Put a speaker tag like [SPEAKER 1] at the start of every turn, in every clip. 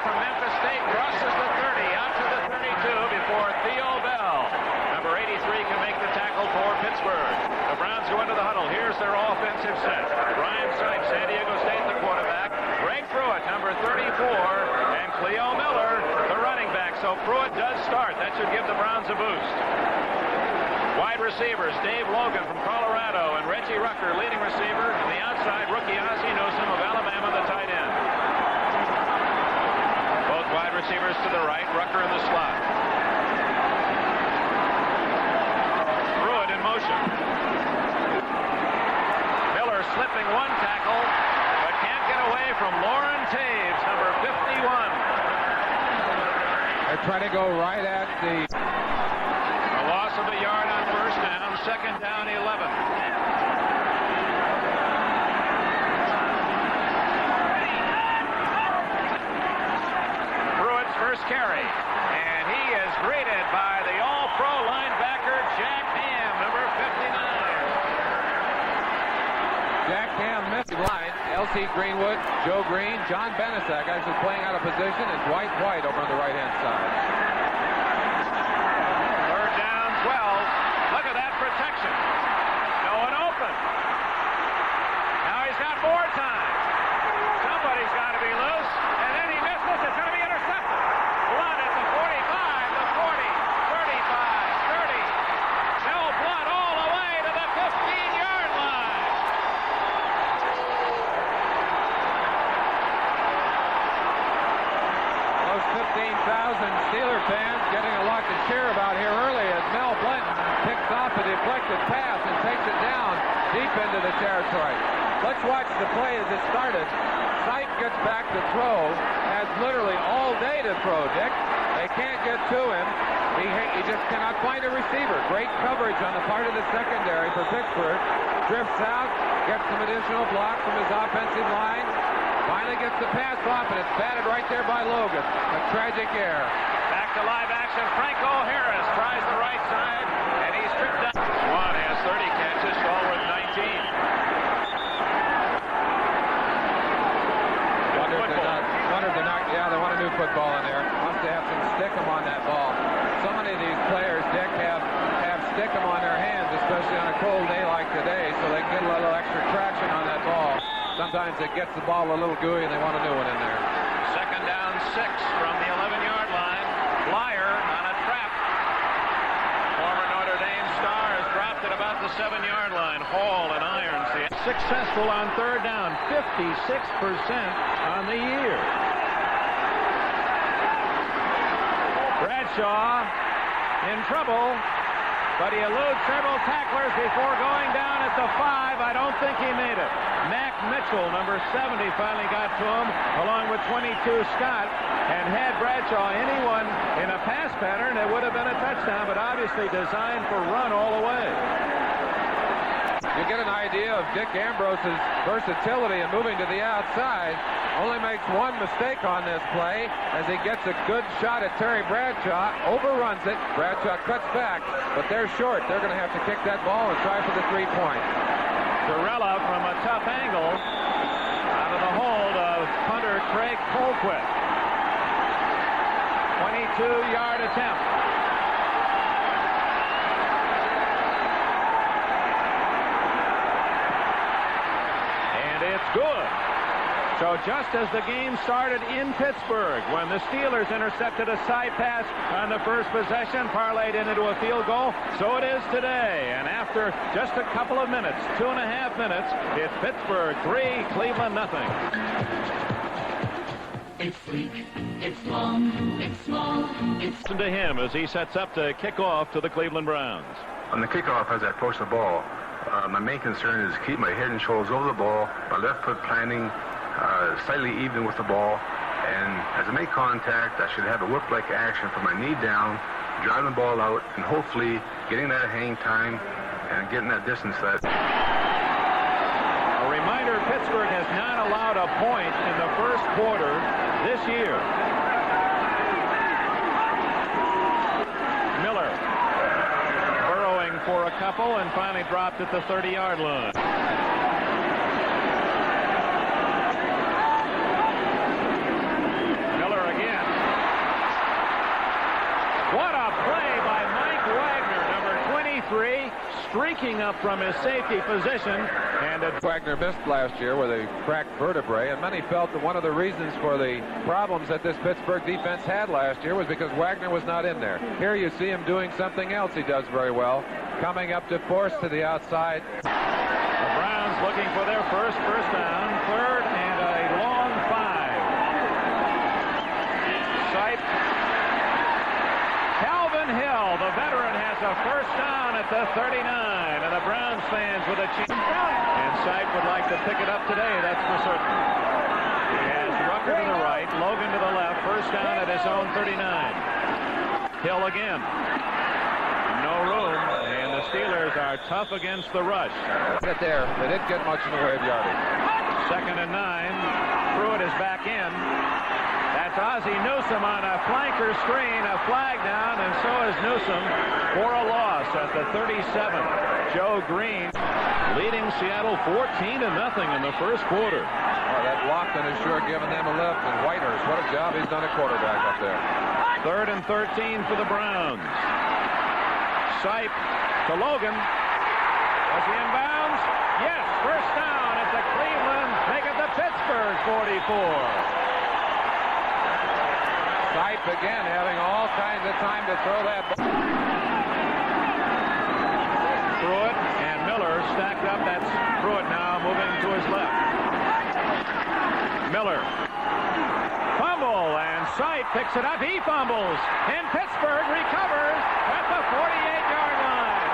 [SPEAKER 1] from Memphis State crosses the 30 out to the 32 before Theo Bell. Number 83 can make the tackle for Pittsburgh. The Browns go into the huddle. Here's their offensive set. Brian Sipe, San Diego State, the quarterback. Greg Pruitt, number 34, and Cleo Miller, the running back. So Pruitt does start. That should give the Browns a boost. Wide receivers, Dave Logan from Colorado and Reggie Rucker, leading receiver. On the outside, rookie Ozzie Newsome of Alabama, the tight end. Both wide receivers to the right, Rucker in the slot. Pruitt in motion. Miller slipping one tackle, but can't get away from Lauren Taves, number 51.
[SPEAKER 2] They're trying to go right at the...
[SPEAKER 1] Loss of a yard on first down, second down, 11. Pruitt's first carry, and he is greeted by the all-pro linebacker Jack Ham, number 59.
[SPEAKER 2] Jack Ham missed the line. L.C. Greenwood, Joe Greene, John Benesack actually playing out of position, and Dwight White over on the right-hand side.
[SPEAKER 1] Protection. No one open. Now he's got more time. Somebody's got to be loose. And then he misses. It's going to be intercepted. Blood at the 45, the 40, 35, 30. No blood all the way to the 15-yard line.
[SPEAKER 2] Those 15,000 Steeler fans getting a lot to cheer about here early as Mel Blinton picks off a deflected pass and takes it down deep into the territory. Let's watch the play as it started. Sipe gets back to throw, has literally all day to throw, Dick. They can't get to him. He just cannot find a receiver. Great coverage on the part of the secondary for Pittsburgh. Drifts out, gets some additional blocks from his offensive line. Finally gets the pass off, and it's batted right there by Logan. A tragic error.
[SPEAKER 1] Back to live action. Franco Harris tries the right side, and he's tripped up. Swann has 30 catches, Stallworth 19.
[SPEAKER 2] They want a new football in there. Wants to have some stick-em on that ball. So many of these players, Dick, have stick-em on their hands, especially on a cold day like today, so they can get a little extra traction on that ball. Sometimes it gets the ball a little gooey, and they want a new one in there.
[SPEAKER 1] Second down, 6 from the 11-yard line. Bleier on a trap. Former Notre Dame star has dropped at about the 7-yard line. Hall and Irons. Successful on third down, 56% on the year. Bradshaw in trouble, but he eludes several tacklers before going down at the 5. I don't think he made it. Mac Mitchell, number 70, finally got to him, along with 22 Scott. And had Bradshaw anyone in a pass pattern, it would have been a touchdown, but obviously designed for run all the way.
[SPEAKER 2] You get an idea of Dick Ambrose's versatility in moving to the outside. Only makes one mistake on this play as he gets a good shot at Terry Bradshaw, overruns it. Bradshaw cuts back, but they're short. They're going to have to kick that ball and try for the 3-point.
[SPEAKER 1] Torella from a tough angle out of the hold of punter Craig Colquitt. 22-yard attempt. And it's good. So just as the game started in Pittsburgh, when the Steelers intercepted a side pass on the first possession, parlayed into a field goal, so it is today. And after just a couple of minutes, 2.5 minutes, it's Pittsburgh 3, Cleveland nothing.
[SPEAKER 3] It's sleek, it's long, it's small, it's...
[SPEAKER 1] Listen to him as he sets up to kick off to the Cleveland Browns.
[SPEAKER 4] On the kickoff, as I approach the ball, my main concern is keep my head and shoulders over the ball, my left foot planting slightly even with the ball, and as I make contact, I should have a whip-like action from my knee down, driving the ball out, and hopefully getting that hang time and getting that distance. A
[SPEAKER 1] reminder, Pittsburgh has not allowed a point in the first quarter this year. Miller burrowing for a couple and finally dropped at the 30-yard line. streaking up from his safety position. And
[SPEAKER 2] Wagner missed last year with a cracked vertebrae, and many felt that one of the reasons for the problems that this Pittsburgh defense had last year was because Wagner was not in there. Here you see him doing something else he does very well, coming up to force to the outside.
[SPEAKER 1] The Browns looking for their first down, third and a long 5. Sipe. Calvin Hill, the veteran, has a first down at the 39, and the Browns fans with a chance. And Sipe would like to pick it up today, that's for certain. He has Rucker to the right, Logan to the left, first down at his own 39. Hill again. No room, and the Steelers are tough against the rush.
[SPEAKER 2] Right there, they didn't get much in the way of yardage.
[SPEAKER 1] 2nd and 9. Pruitt is back in. That's Ozzie Newsome on a flanker screen, a flag down, and so is Newsome for a loss at the 37. Joe Greene leading Seattle 14-0 in the first quarter.
[SPEAKER 2] Oh, that Lofton is sure giving them a lift, and Whitehurst, what a job he's done at quarterback up there.
[SPEAKER 1] 3rd and 13 for the Browns. Sipe to Logan. Was he in bounds? Yes, first down at the Cleveland, make it the Pittsburgh 44.
[SPEAKER 2] Sipe again having all kinds of time to throw that ball.
[SPEAKER 1] Pruitt and Miller stacked up. That's Pruitt now moving to his left. Miller. Fumble, and Sipe picks it up. He fumbles, and Pittsburgh recovers at the 48-yard line.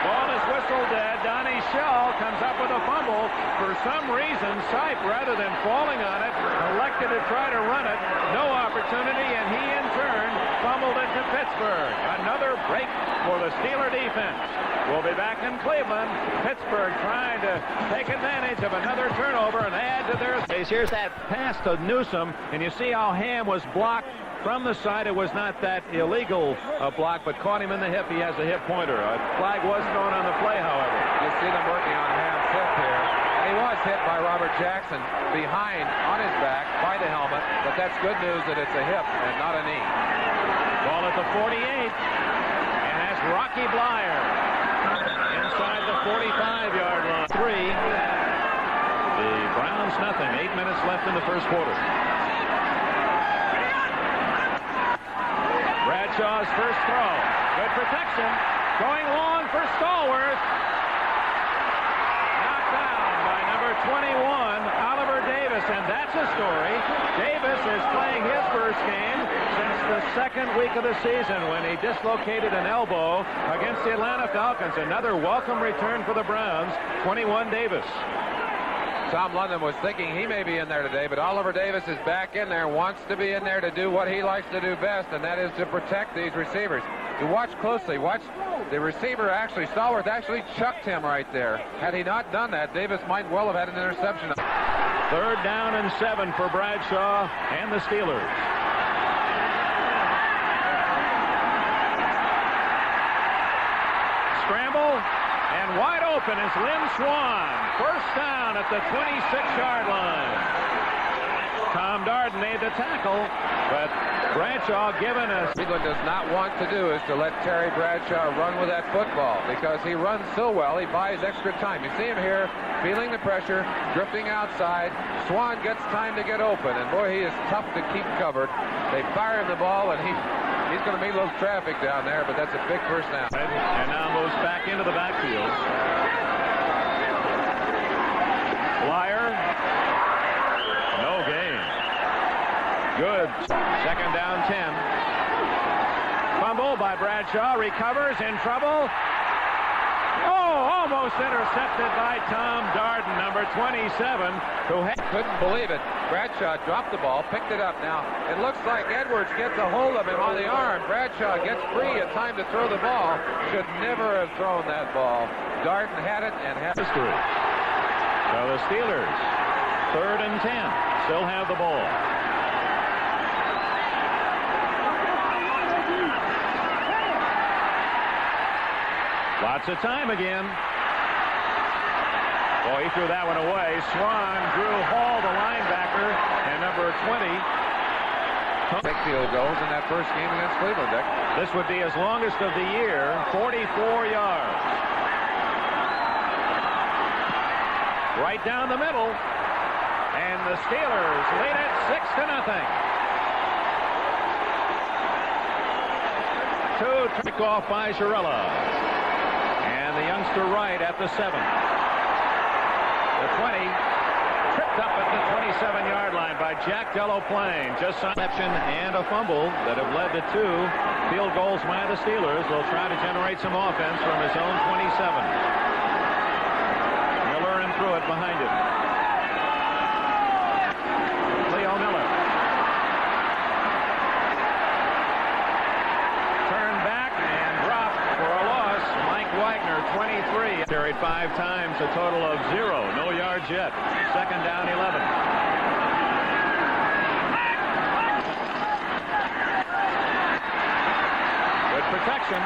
[SPEAKER 1] Ball is whistled dead. Donnie Shell comes up with a fumble. For some reason, Sipe, rather than falling on it, elected to try to run it. No opportunity, and he in turn fumbled it to Pittsburgh. Another break for the Steeler defense. We'll be back in Cleveland. Pittsburgh trying to take advantage of another turnover and add to their space. Here's that pass to Newsome, and you see how Ham was blocked from the side. It was not that illegal block, but caught him in the hip. He has a hip pointer. A flag was thrown on the play, however.
[SPEAKER 2] You see them working on Ham's hip here. And he was hit by Robert Jackson behind on his back by the helmet, but that's good news that it's a hip and not a knee.
[SPEAKER 1] Ball at the 48, and that's Rocky Bleier inside the 45-yard line. 3. The Browns nothing. 8 minutes left in the first quarter. Bradshaw's first throw. Good protection. Going long for Stallworth. Knocked down by number 21, Oliver Davis. And that's a story. Davis is playing his first game since the second week of the season when he dislocated an elbow against the Atlanta Falcons. Another welcome return for the Browns. 21 Davis.
[SPEAKER 2] Tom London was thinking he may be in there today, but Oliver Davis is back in there, wants to be in there to do what he likes to do best, and that is to protect these receivers. You watch closely. Watch the receiver actually, Stallworth actually chucked him right there. Had he not done that, Davis might well have had an interception.
[SPEAKER 1] 3rd down and 7 for Bradshaw and the Steelers. Scramble, and wide open is Lynn Swann. First down at the 26-yard line. Tom Darden made the tackle, but Bradshaw given us.
[SPEAKER 2] Cleveland does not want to do is to let Terry Bradshaw run with that football because he runs so well, he buys extra time. You see him here feeling the pressure, drifting outside. Swann gets time to get open, and boy, he is tough to keep covered. They fire him the ball, and he's going to meet a little traffic down there, but that's a big first down.
[SPEAKER 1] And now moves back into the backfield. Bleier. No gain. Good. 2nd down 10. Fumble by Bradshaw. Recovers, in trouble. Oh, almost intercepted by Tom Darden, number 27, who
[SPEAKER 2] couldn't believe it. Bradshaw dropped the ball, picked it up. Now, it looks like Edwards gets a hold of him on the arm. Bradshaw gets free in time to throw the ball. Should never have thrown that ball. Darden had it and had
[SPEAKER 1] history. So the Steelers, 3rd and 10, still have the ball. Lots of time again. Boy, he threw that one away. Swann drew Hall, the linebacker, and number 20.
[SPEAKER 2] Big field goals in that first game against Cleveland, Dick.
[SPEAKER 1] This would be his longest of the year, 44 yards. Right down the middle. And the Steelers lead it 6-0. Trick off by Girella. And the youngster Wright at the 7. The 20. Tripped up at the 27-yard line by Jack Delaplane. Just an interception and a fumble that have led to 2 field goals by the Steelers. Will try to generate some offense from his own 27. Miller and Pruitt behind him. Leo Miller. Turned back and dropped for a loss. Mike Wagner, 23. Carried 5 times, a total of 0. No yards yet. Second down, 11. Good protection.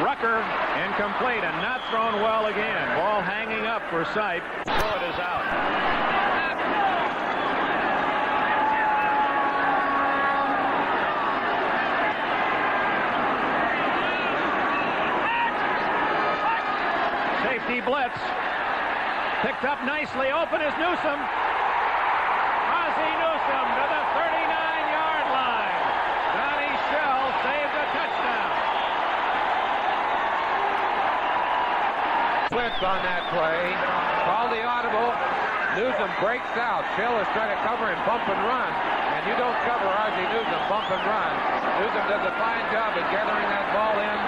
[SPEAKER 1] Rucker incomplete and not thrown well again. Ball hanging up for Sipe. Pruitt is out. Safety blitz. Picked up nicely. Open is Newsome. Ozzie Newsome to the 39-yard line. Donnie Shell saved a touchdown.
[SPEAKER 2] Blitz on that play. Call the audible. Newsome breaks out. Shell is trying to cover and bump and run. And you don't cover Ozzie Newsome, bump and run. Newsome does a fine job of gathering that ball in.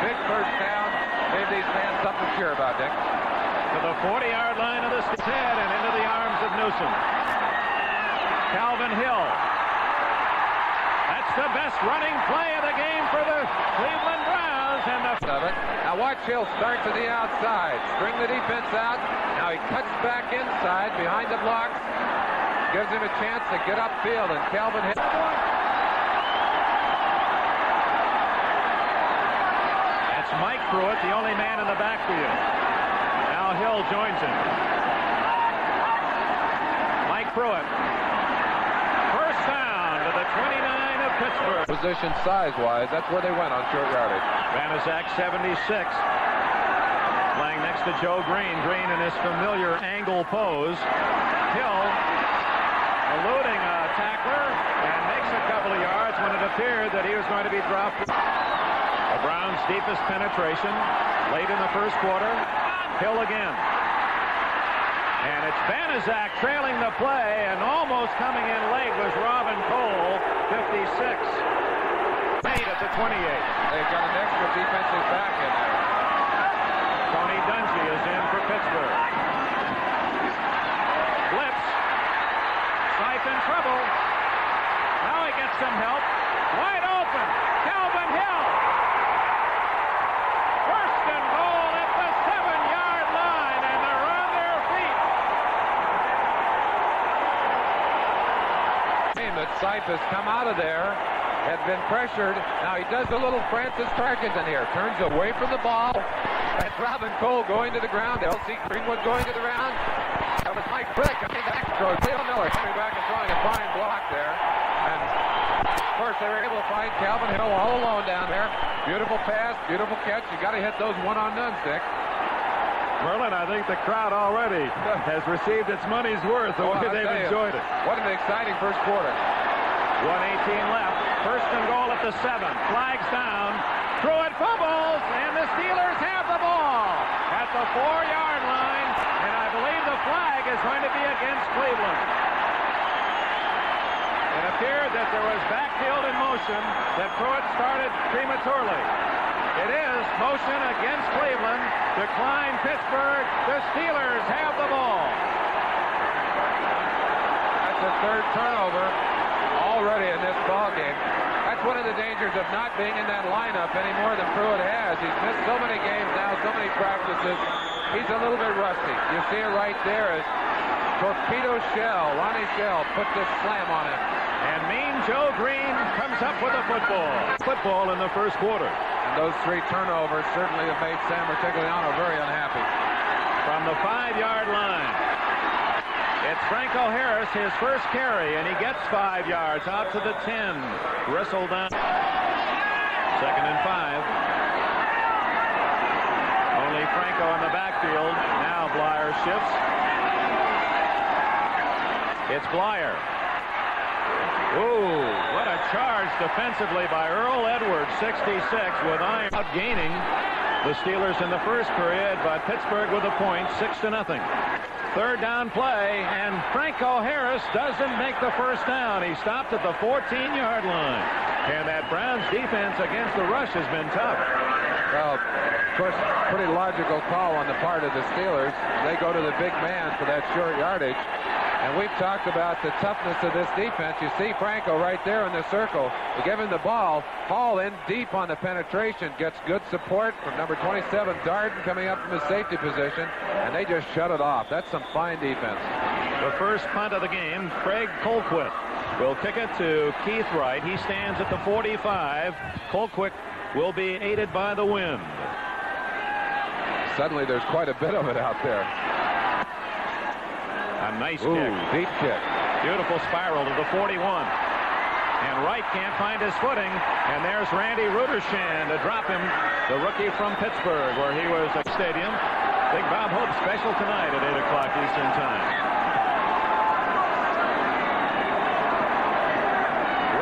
[SPEAKER 2] Big first down. Gave these fans something to cheer about, Dick.
[SPEAKER 1] To the 40-yard line of the head and into the arms of Newsome. Calvin Hill. That's the best running play of the game for the Cleveland Browns. And the
[SPEAKER 2] now watch Hill start to the outside. String the defense out. Now he cuts back inside behind the blocks. Gives him a chance to get upfield. And Calvin Hill.
[SPEAKER 1] That's Mike Pruitt, the only man in the backfield. Now Hill joins him. Mike Pruitt. First down to the 29 of Pittsburgh.
[SPEAKER 2] Position size-wise, that's where they went on short yardage.
[SPEAKER 1] Banaszak 76. Playing next to Joe Greene. Greene in his familiar angle pose. Hill eluding a tackler and makes a couple of yards when it appeared that he was going to be dropped. The Browns' deepest penetration late in the first quarter. Hill again. And it's Banaszak trailing the play, and almost coming in late was Robin Cole, 56. 8 at the 28.
[SPEAKER 2] They've got an extra defensive back in there.
[SPEAKER 1] Tony Dungy is in for Pittsburgh. Blitz. Sipe in trouble. Now he gets some help. Wide open. Calvin Hill. First and goal at the 7-yard line, and they're on their feet.
[SPEAKER 2] That Sipe has come out of there, had been pressured. Now he does a little Francis Tarkenton here. Turns away from the ball. That's Robin Cole going to the ground. L.C. Greenwood going to the ground. That was Mike Frick coming back. Leo Miller coming back and throwing a fine block there. And of course they were able to find Calvin Hill all alone down there. Beautiful pass, beautiful catch. You got to hit those one-on-none, Dick.
[SPEAKER 1] Merlin, I think the crowd already has received its money's worth the way they've enjoyed it.
[SPEAKER 2] What an exciting first quarter.
[SPEAKER 1] 1:18 left. First and goal at the 7. Flags down. Pruitt fumbles, and the Steelers have the ball at the 4-yard line. And I believe the flag is going to be against Cleveland. It appeared that there was backfield in motion, that Pruitt started prematurely. It is motion against Cleveland. Decline Pittsburgh. The Steelers have the ball.
[SPEAKER 2] That's the third turnover already in this ball game. That's one of the dangers of not being in that lineup any more than Pruitt has. He's missed so many games now, so many practices. He's a little bit rusty. You see it right there as Torpedo Shell, Donnie Shell, put this slam on him.
[SPEAKER 1] And mean Joe Greene comes up with a football. Football in the first quarter.
[SPEAKER 2] And those 3 turnovers certainly have made Sam Rutigliano very unhappy.
[SPEAKER 1] From the 5-yard line. It's Franco Harris, his first carry, and he gets 5 yards out to the 10. Bristled down. 2nd and 5. Only Franco in the backfield. Now Bleier shifts. It's Bleier. Ooh, what a charge defensively by Earl Edwards, 66, with iron outgaining the Steelers in the first period, but Pittsburgh with a point, 6-0. 3rd down play, and Franco Harris doesn't make the first down. He stopped at the 14-yard line. And that Browns defense against the rush has been tough.
[SPEAKER 2] Well, of course, pretty logical call on the part of the Steelers. They go to the big man for that short yardage. And we've talked about the toughness of this defense. You see Franco right there in the circle. They give him the ball. Hall in deep on the penetration. Gets good support from number 27, Darden, coming up from his safety position. And they just shut it off. That's some fine defense.
[SPEAKER 1] The first punt of the game, Craig Colquitt will kick it to Keith Wright. He stands at the 45. Colquitt will be aided by the wind.
[SPEAKER 2] Suddenly there's quite a bit of it out there.
[SPEAKER 1] A nice
[SPEAKER 2] Ooh,
[SPEAKER 1] kick.
[SPEAKER 2] Deep kick.
[SPEAKER 1] Beautiful spiral to the 41. And Wright can't find his footing. And there's Randy Rudershan to drop him, the rookie from Pittsburgh, where he was at stadium. Big Bob Hope special tonight at 8 o'clock Eastern Time.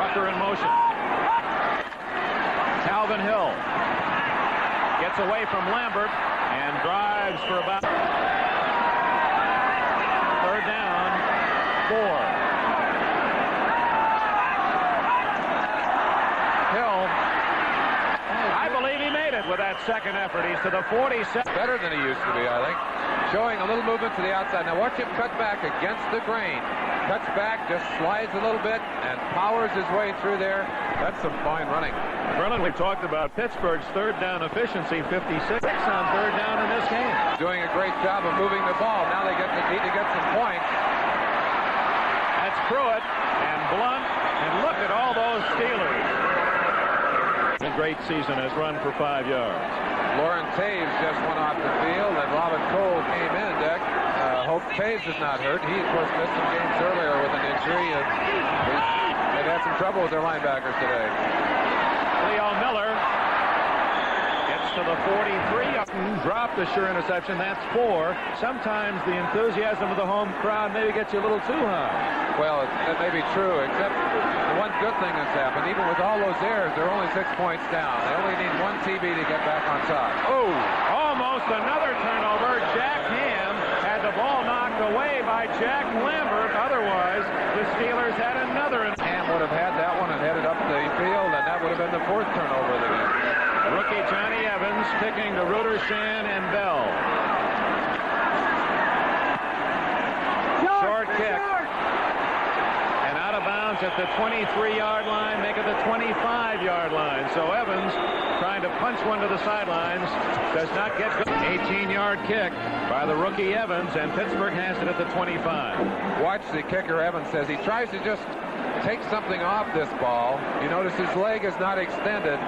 [SPEAKER 1] Rucker in motion. Calvin Hill gets away from Lambert and drives for about 3rd down, 4. Hill, I believe he made it with that second effort. He's to the 47.
[SPEAKER 2] Better than he used to be, I think. Showing a little movement to the outside. Now watch him cut back against the grain. Cuts back, just slides a little bit, and powers his way through there. That's some fine running.
[SPEAKER 1] Verlin, we've talked about Pittsburgh's 3rd down efficiency, 56 on 3rd down in this game.
[SPEAKER 2] Doing a great job of moving the ball. Now they need to get some points.
[SPEAKER 1] That's Pruitt and Blunt, and look at all those Steelers. A great season has run for 5 yards.
[SPEAKER 2] Lauren Taves just went off the field, and Robin Cole came in, Dick. Hope Taves is not hurt. He, of course, missed some games earlier with an injury. They've had some trouble with their linebackers today.
[SPEAKER 1] Leo Miller gets to the 43. Dropped a sure interception. That's 4. Sometimes the enthusiasm of the home crowd maybe gets you a little too high.
[SPEAKER 2] Well, that may be true, except the one good thing that's happened. Even with all those errors, they're only 6 points down. They only need 1 TB to get back on top.
[SPEAKER 1] Oh, almost another turnover. Jack Ham had the ball knocked away by Jack Lambert. Otherwise, the Steelers had another.
[SPEAKER 2] Ham would have had that one and headed up the field, and that would have been the 4th turnover of the game.
[SPEAKER 1] Rookie Johnny Evans kicking to Rudershan and Bell. Short kick. And out of bounds at the 23-yard line, make it the 25-yard line. So Evans, trying to punch one to the sidelines, does not get good. 18-yard kick by the rookie Evans, and Pittsburgh has it at the 25.
[SPEAKER 2] Watch the kicker. Evans says he tries to just take something off this ball. You notice his leg is not extended.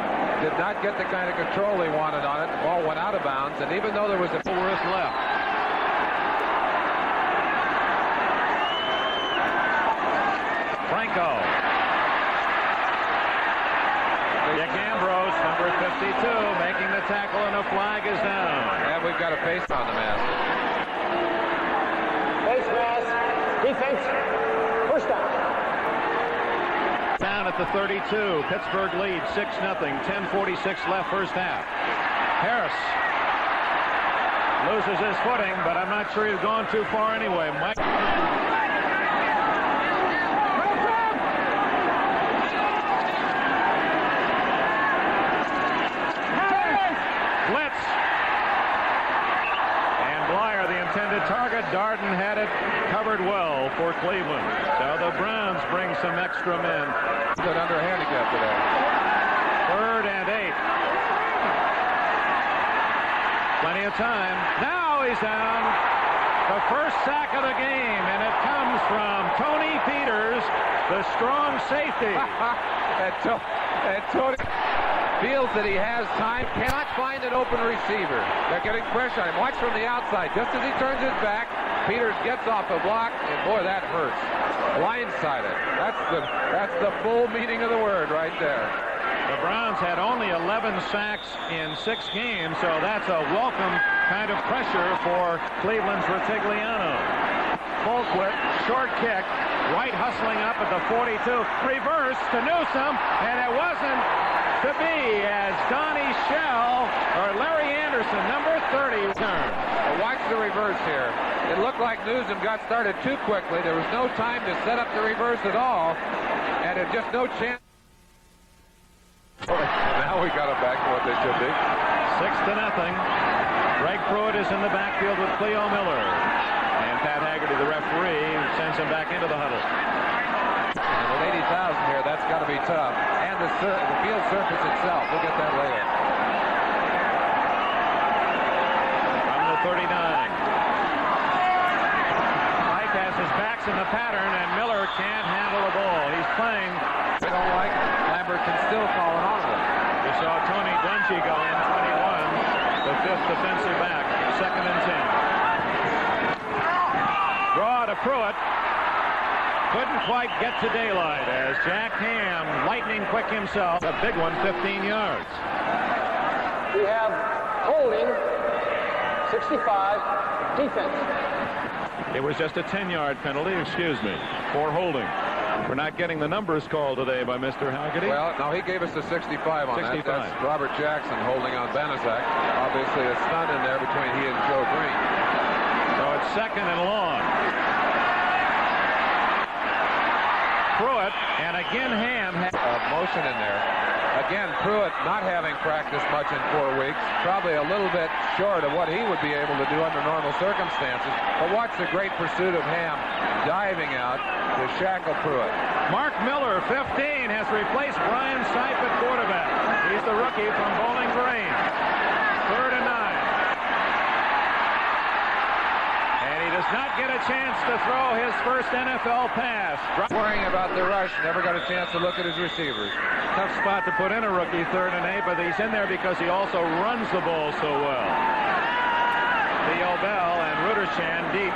[SPEAKER 2] Did not get the kind of control he wanted on it. The ball went out of bounds, and even though there was a worth left.
[SPEAKER 1] Franco. Dick Ambrose, number 52, making the tackle, and a flag is down.
[SPEAKER 2] And we've got a face on the mask.
[SPEAKER 5] Face mask. Defense. First down.
[SPEAKER 1] Down at the 32. Pittsburgh leads 6-0. 10:46 left first half. Harris loses his footing, but I'm not sure he's gone too far anyway. Mike. Blitz. And Bleier, the intended target. Darden had it covered well for Cleveland. So the Browns bring some extra men.
[SPEAKER 2] Good under handicap today.
[SPEAKER 1] 3rd and 8. Plenty of time. Now he's down. The first sack of the game, and it comes from Tony Peters, the strong safety.
[SPEAKER 2] and Tony feels that he has time, cannot find an open receiver. They're getting pressure on him. Watch from the outside. Just as he turns his back, Peters gets off a block, and boy, that hurts. Blindsided. That's the full meaning of the word right there.
[SPEAKER 1] The Browns had only 11 sacks in 6 games, so that's a welcome kind of pressure for Cleveland's Rutigliano. Fullquip, short kick, White hustling up at the 42, reverse to Newsome, and it wasn't to be as Donnie Shell or Larry Anderson, number 30, turned.
[SPEAKER 2] Watch the reverse here. It looked like Newsome got started too quickly. There was no time to set up the reverse at all, and it just no chance. Now we got them back to what they should be.
[SPEAKER 1] 6-0. Greg Pruitt is in the backfield with Cleo Miller. And Pat Haggerty, the referee, sends him back into the huddle.
[SPEAKER 2] And with 80,000 here, that's got to be tough. And the field surface itself. We'll get that later.
[SPEAKER 1] From the 39. Mike has his backs in the pattern, and Miller can't handle the ball. He's playing.
[SPEAKER 2] They don't like it. Lambert can still call an audible.
[SPEAKER 1] We saw Tony Dungy go in 21, the 5th defensive back, 2nd and 10. Draw to Pruitt. Couldn't quite get to daylight as Jack Ham, lightning quick himself. A big one, 15 yards.
[SPEAKER 5] We have holding 65 defense.
[SPEAKER 1] It was just a 10-yard penalty, excuse me, for holding. We're not getting the numbers called today by Mr. Haggerty.
[SPEAKER 2] Well, no, he gave us a 65 on
[SPEAKER 1] 65.
[SPEAKER 2] that. That's Robert Jackson holding on Banaszak. Obviously a stunt in there between he and Joe Greene.
[SPEAKER 1] So it's 2nd and long. Pruitt, and again Ham has
[SPEAKER 2] motion in there. Again, Pruitt not having practiced much in 4 weeks. Probably a little bit short of what he would be able to do under normal circumstances. But watch the great pursuit of Ham diving out to shackle Pruitt.
[SPEAKER 1] Mark Miller, 15, has replaced Brian Sipe at quarterback. He's the rookie from Bowling Green. 3rd and 9. And he does not get a chance to throw his first NFL pass.
[SPEAKER 2] Worrying about the rush, never got a chance to look at his receivers.
[SPEAKER 1] Tough spot to put in a rookie, 3rd and 8, but he's in there because he also runs the ball so well. Theo Bell and Rudershan deep.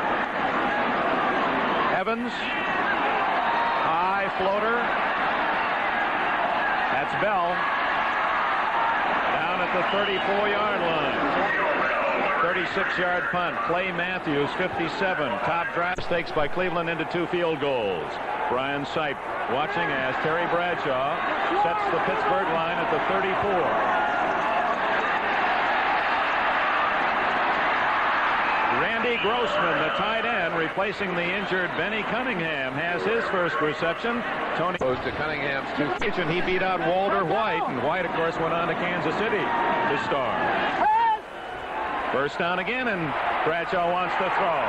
[SPEAKER 1] Evans, high floater. That's Bell. Down at the 34-yard line. 36-yard punt. Clay Matthews, 57. Top draft stakes by Cleveland into 2 field goals. Brian Sipe watching as Terry Bradshaw sets the Pittsburgh line at the 34. Randy Grossman, the tight end, replacing the injured Benny Cunningham, has his first reception. Tony
[SPEAKER 2] goes to Cunningham's 2.
[SPEAKER 1] He beat out Walter White, and White, of course, went on to Kansas City to star. First down again, and Bradshaw wants to throw.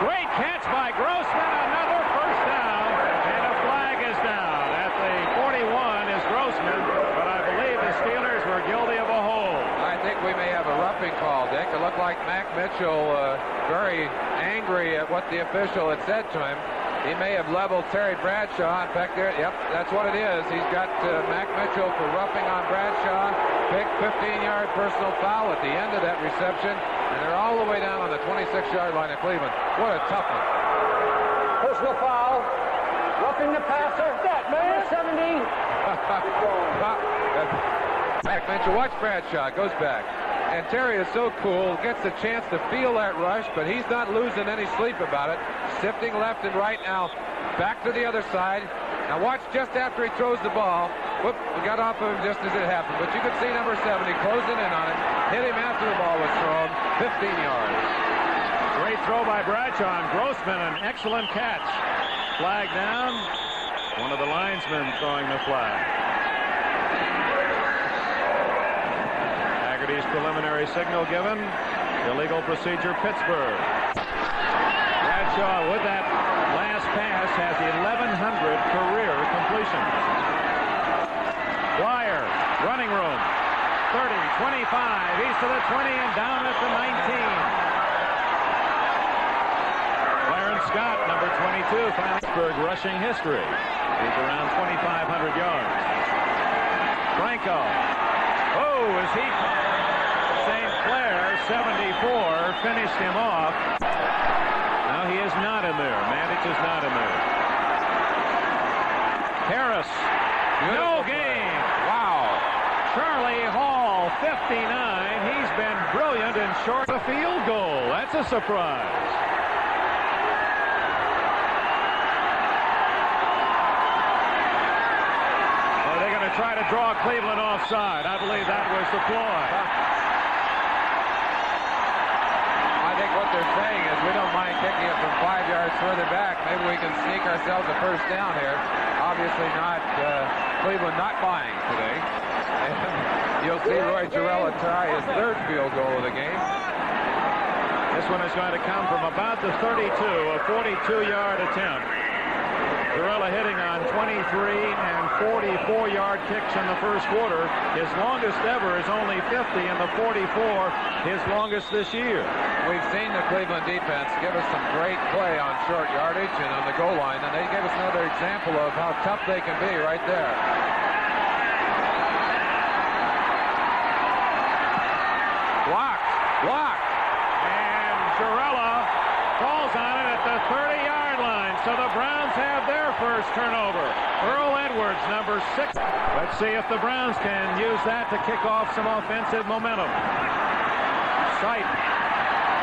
[SPEAKER 1] Great catch by Grossman, another first down, and a flag is down. At the 41 is Grossman, but I believe the Steelers were guilty of a hold.
[SPEAKER 2] I think we may have a roughing call, Dick. It looked like Mac Mitchell very angry at what the official had said to him. He may have leveled Terry Bradshaw. In fact, yep, that's what it is. He's got Mac Mitchell for roughing on Bradshaw. Big 15-yard personal foul at the end of that reception. And they're all the way down on the 26-yard line of Cleveland. What a tough one.
[SPEAKER 5] Personal foul. Roughing the passer. That man. 70.
[SPEAKER 2] Mac Mitchell, watch Bradshaw. Goes back. And Terry is so cool, gets a chance to feel that rush, but he's not losing any sleep about it. Sifting left and right now. Back to the other side. Now watch just after he throws the ball. Whoop, we got off of him just as it happened. But you could see number 70 closing in on him. Hit him after the ball was thrown. 15 yards.
[SPEAKER 1] Great throw by Bradshaw, and Grossman, an excellent catch. Flag down. One of the linesmen throwing the flag. Haggerty's preliminary signal given. Illegal procedure, Pittsburgh. Bradshaw with that last pass has 1,100 career completions. Bleier, running room. 30, 25, he's to the 20 and down at the 19. Clarence Scott, number 22, Pittsburgh rushing history. He's around 2,500 yards. Franco. Oh, is he St. Clair, 74, finished him off. Now he is not in there. Mandich is not in there. Harris, no gain.
[SPEAKER 2] Wow.
[SPEAKER 1] Charlie Hall, 59. He's been brilliant in short. A field goal. That's a surprise. Are they going to try to draw Cleveland offside? I believe that was the ploy.
[SPEAKER 2] I think what they're saying is we don't mind kicking it from 5 yards further back. Maybe we can sneak ourselves a first down here. Obviously not, Cleveland not buying today. You'll see Roy Girella try his third field goal of the game.
[SPEAKER 1] This one is going to come from about the 32, a 42-yard attempt. Girella hitting on 23 and 44-yard kicks in the first quarter. His longest ever is only 50, and the 44, his longest this year.
[SPEAKER 2] We've seen the Cleveland defense give us some great play on short yardage and on the goal line, and they gave us another example of how tough they can be right there. Blocked.
[SPEAKER 1] And Girella falls on it at the 30-yard line. So the Browns have their first turnover. Earl Edwards, number 6. Let's see if the Browns can use that to kick off some offensive momentum. Sipe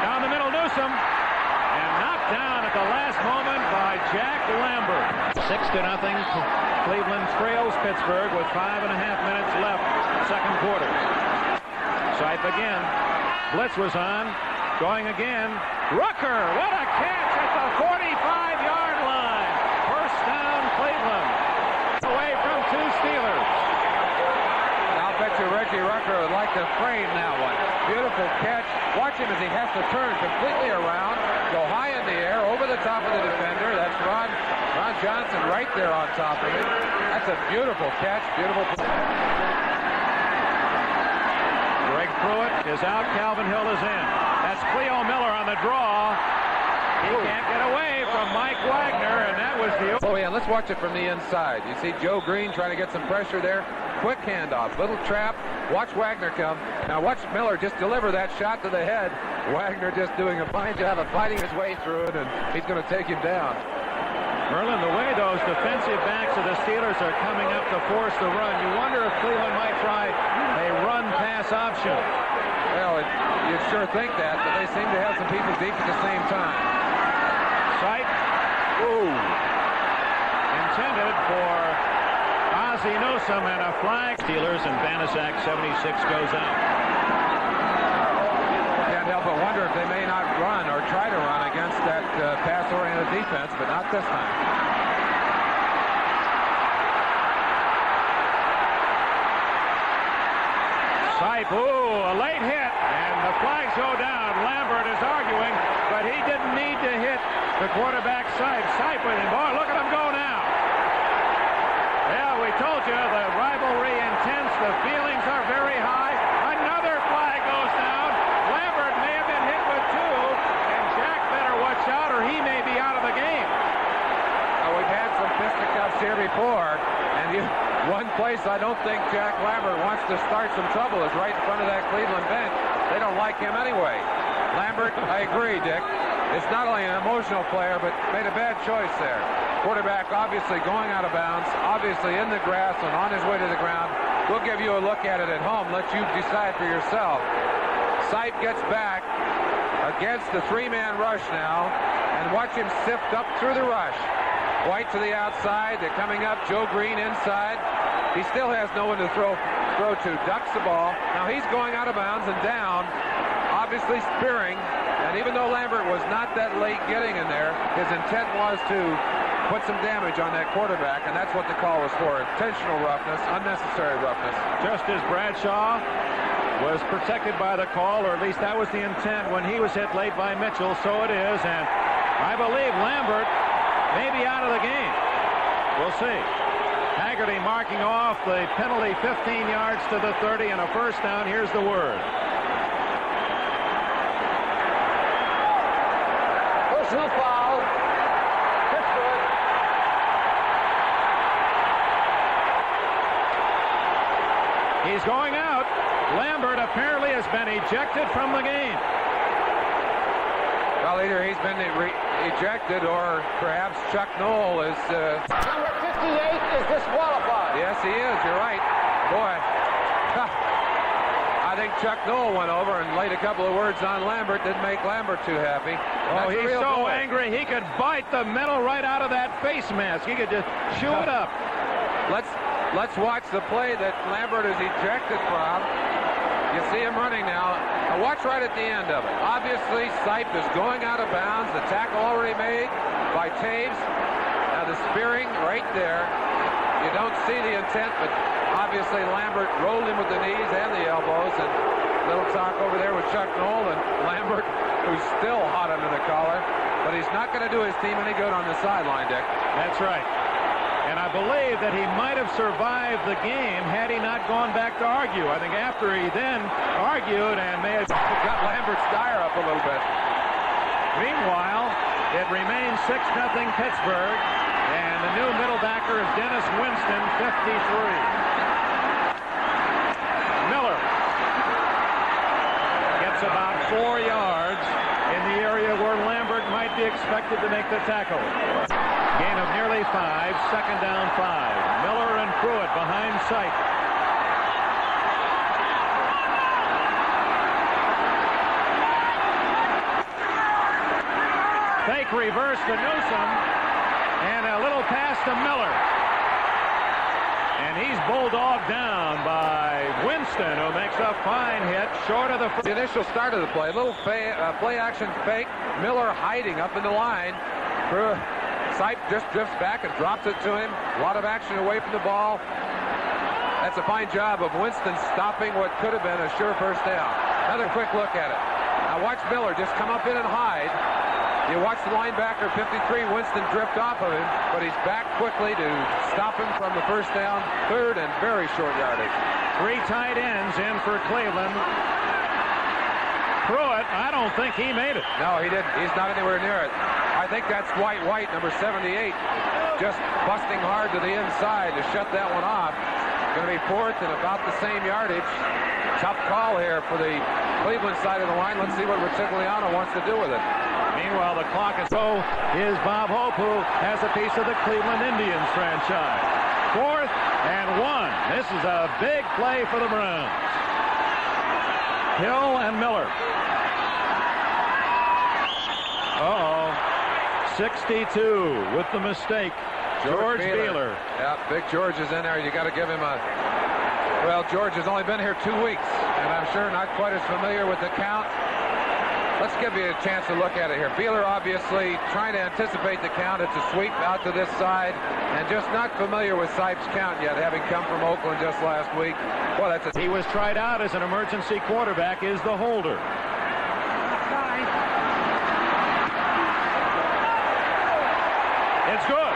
[SPEAKER 1] down the middle, Newsom, and knocked down at the last moment by Jack Lambert. 6-0. Cleveland trails Pittsburgh with 5.5 minutes left, second quarter. Sipe again. Blitz was on. Going again. Rucker, what a catch at the 45-yard line. First down, Cleveland. Away from 2 Steelers.
[SPEAKER 2] I'll bet you Reggie Rucker would like to frame that one. Beautiful catch. Watch him as he has to turn completely around, go high in the air, over the top of the defender. That's Ron Johnson right there on top of it. That's a beautiful catch. Beautiful play.
[SPEAKER 1] Pruitt is out. Calvin Hill is in. That's Cleo Miller on the draw. He can't get away from Mike Wagner, and that was the...
[SPEAKER 2] Oh, yeah, let's watch it from the inside. You see Joe Greene trying to get some pressure there. Quick handoff, little trap. Watch Wagner come. Now watch Miller just deliver that shot to the head. Wagner just doing a fine job of fighting his way through it, and he's going to take him down.
[SPEAKER 1] Merlin, the way those defensive backs of the Steelers are coming up to force the run, you wonder if Cleveland might try a run-pass option.
[SPEAKER 2] Well, you'd sure think that, but they seem to have some people deep at the same time.
[SPEAKER 1] Sipe. Ooh. Intended for Ozzie Newsome, and a flag. Steelers, and Banaszak, 76, goes out.
[SPEAKER 2] Can't help but wonder if they may not run or try to run against that pass-oriented defense, but not this time.
[SPEAKER 1] Sipe, ooh, a late hit, and the flags go down. Lambert is arguing, but he didn't need to hit the quarterback Sipe. Sipe with him. Boy, look at him go now. Yeah, we told you the rivalry intense. The feelings are very high. Another flag goes down. Lambert may have been hit with 2, and Jack better watch out, or he may be out of the game.
[SPEAKER 2] We've had some fisticuffs here before, and one place I don't think Jack Lambert wants to start some trouble is right in front of that Cleveland bench. They don't like him anyway. Lambert, I agree, Dick. It's not only an emotional player, but made a bad choice there. Quarterback obviously going out of bounds, obviously in the grass and on his way to the ground. We'll give you a look at it at home. Let you decide for yourself. Sipe gets back against the 3-man rush now, and watch him sift up through the rush. White to the outside. They're coming up. Joe Greene inside. He still has no one to throw to. Ducks the ball. Now he's going out of bounds and down. Obviously spearing. And even though Lambert was not that late getting in there, his intent was to put some damage on that quarterback, and that's what the call was for. Intentional roughness, unnecessary roughness.
[SPEAKER 1] Just as Bradshaw was protected by the call, or at least that was the intent when he was hit late by Mitchell, so it is. And I believe Lambert may be out of the game. We'll see. Haggerty marking off the penalty, 15 yards to the 30 and a first down. Here's the word.
[SPEAKER 5] Personal foul. Pittsburgh.
[SPEAKER 1] He's going out. Lambert apparently has been ejected from the game.
[SPEAKER 2] Well, either he's been ejected or perhaps Chuck Noll is...
[SPEAKER 5] Number 58 is disqualified.
[SPEAKER 2] Yes, he is. You're right. Boy. I think Chuck Noll went over and laid a couple of words on Lambert. Didn't make Lambert too happy.
[SPEAKER 1] Oh, he's so angry he could bite the metal right out of that face mask. He could just chew it up.
[SPEAKER 2] Let's watch the play that Lambert is ejected from. You see him running now. Now watch right at the end of it. Obviously, Sipe is going out of bounds. The tackle already made by Taves. Now the spearing right there. You don't see the intent, but obviously Lambert rolled him with the knees and the elbows. And little talk over there with Chuck Noll and Lambert, who's still hot under the collar. But he's not going to do his team any good on the sideline, Dick.
[SPEAKER 1] That's right. And I believe that he might have survived the game had he not gone back to argue. I think after he then argued and may have
[SPEAKER 2] got Lambert's tire up a little bit.
[SPEAKER 1] Meanwhile, it remains 6-0 Pittsburgh, and the new middle backer is Dennis Winston, 53. Miller gets about 4 yards in the area where Lambert might be expected to make the tackle. Gain of nearly 5, 2nd down 5. Miller and Pruitt behind Sipe. Fake reverse to Newsom, and a little pass to Miller. And he's bulldogged down by Winston, who makes a fine hit short of the
[SPEAKER 2] initial start of the play. A little play action fake. Miller hiding up in the line. Sipe just drifts back and drops it to him. A lot of action away from the ball. That's a fine job of Winston stopping what could have been a sure first down. Another quick look at it. Now watch Miller just come up in and hide. You watch the linebacker, 53, Winston drift off of him, but he's back quickly to stop him from the first down, 3rd and very short yardage.
[SPEAKER 1] 3 tight ends in for Cleveland. Pruitt, I don't think he made it.
[SPEAKER 2] No, he didn't. He's not anywhere near it. I think that's White, number 78, just busting hard to the inside to shut that one off. Going to be 4th and about the same yardage. Tough call here for the Cleveland side of the line. Let's see what Retigliano wants to do with it.
[SPEAKER 1] Meanwhile, the clock is so is Bob Hope, who has a piece of the Cleveland Indians franchise. 4th and 1. This is a big play for the Browns. Hill and Miller. 62 with the mistake. George Bleier.
[SPEAKER 2] Yeah, Big George is in there. You got to give him a... Well, George has only been here 2 weeks, and I'm sure not quite as familiar with the count. Let's give you a chance to look at it here. Bleier obviously trying to anticipate the count. It's a sweep out to this side, and just not familiar with Sipe's count yet, having come from Oakland just last week. Well, that's
[SPEAKER 1] He was tried out as an emergency quarterback, is the holder. It's good.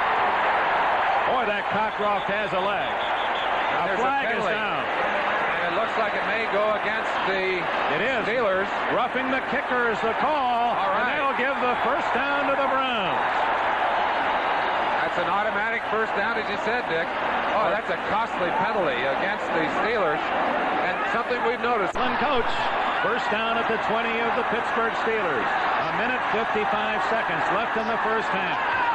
[SPEAKER 1] Boy, that Cockcroft has a leg. A flag is down.
[SPEAKER 2] And it looks like it may go against the Steelers.
[SPEAKER 1] Roughing the kicker is the call.
[SPEAKER 2] All right.
[SPEAKER 1] And they'll give the first down to the Browns.
[SPEAKER 2] That's an automatic first down, as you said, Dick. Oh, that's a costly penalty against the Steelers. And something we've noticed.
[SPEAKER 1] Lynn coach. First down at the 20 of the Pittsburgh Steelers. 1:55 left in the first half.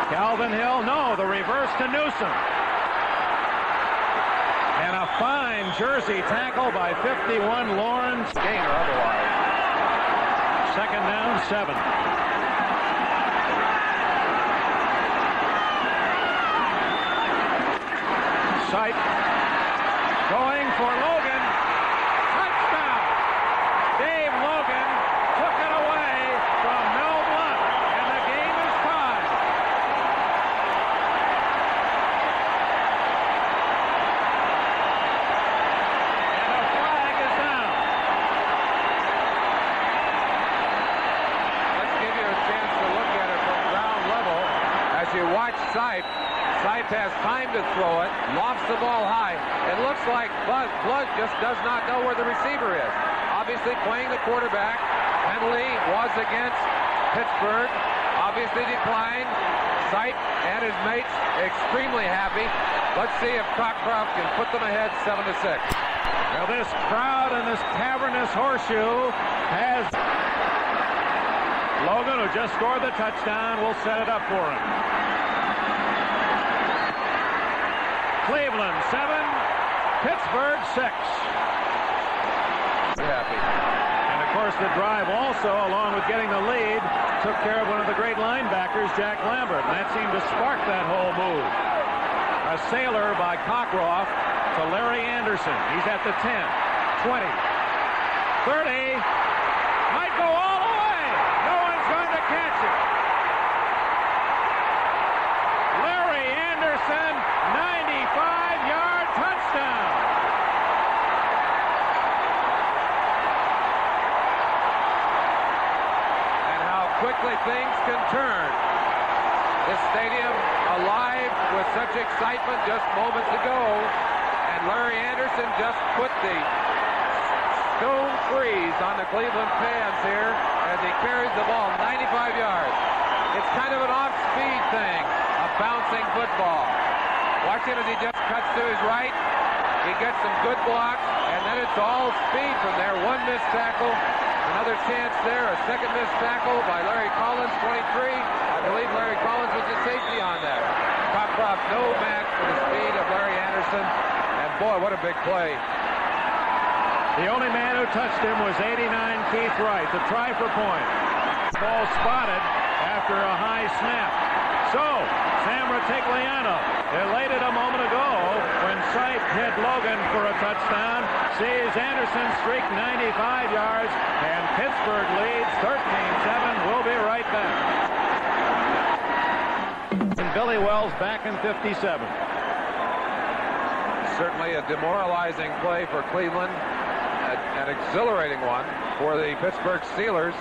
[SPEAKER 1] Calvin Hill, no, the reverse to Newsom. And a fine jersey tackle by 51 Lawrence.
[SPEAKER 2] Gainer otherwise.
[SPEAKER 1] 2nd down, 7. Sipe going for Logan. Touchdown! Dave Logan took it away from Mel Blount, and the game is tied. And a flag is down.
[SPEAKER 2] Let's give you a chance to look at it from ground level. As you watch Sipe has time to throw it, lofts the ball high. It looks like Blood just does not know where the receiver is. Obviously playing the quarterback. Penalty was against Pittsburgh. Obviously declined. Sipe and his mates extremely happy. Let's see if Cockcroft can put them ahead 7-6.
[SPEAKER 1] Now this crowd in this cavernous horseshoe has Logan, who just scored the touchdown, will set it up for him. Cleveland 7, Pittsburgh 6.
[SPEAKER 2] Happy.
[SPEAKER 1] And of course the drive also, along with getting the lead, took care of one of the great linebackers, Jack Lambert, and that seemed to spark that whole move. A sailor by Cockcroft to Larry Anderson. He's at the 10, 20, 30, might go all the way. No one's going to catch it. Larry Anderson, 95-yard touchdown.
[SPEAKER 2] And how quickly things can turn. This stadium alive with such excitement just moments ago. And Larry Anderson just put the stone freeze on the Cleveland fans here as he carries the ball 95 yards. It's kind of an off-speed thing, a bouncing football. Watch him as he just cuts to his right. He gets some good blocks, and then it's all speed from there. One missed tackle, another chance there, a second missed tackle by Larry Collins, 23. I believe Larry Collins was the safety on that. Cockcroft no match for the speed of Larry Anderson, and boy, what a big play.
[SPEAKER 1] The only man who touched him was 89 Keith Wright, the try for point. Ball spotted after a high snap. So, Sam Ratigliano, elated a moment ago when Sipe hit Logan for a touchdown, sees Anderson streak 95 yards, and Pittsburgh leads 13-7. We'll be right back. And Billy Wells back in 57.
[SPEAKER 2] Certainly a demoralizing play for Cleveland, an exhilarating one for the Pittsburgh Steelers,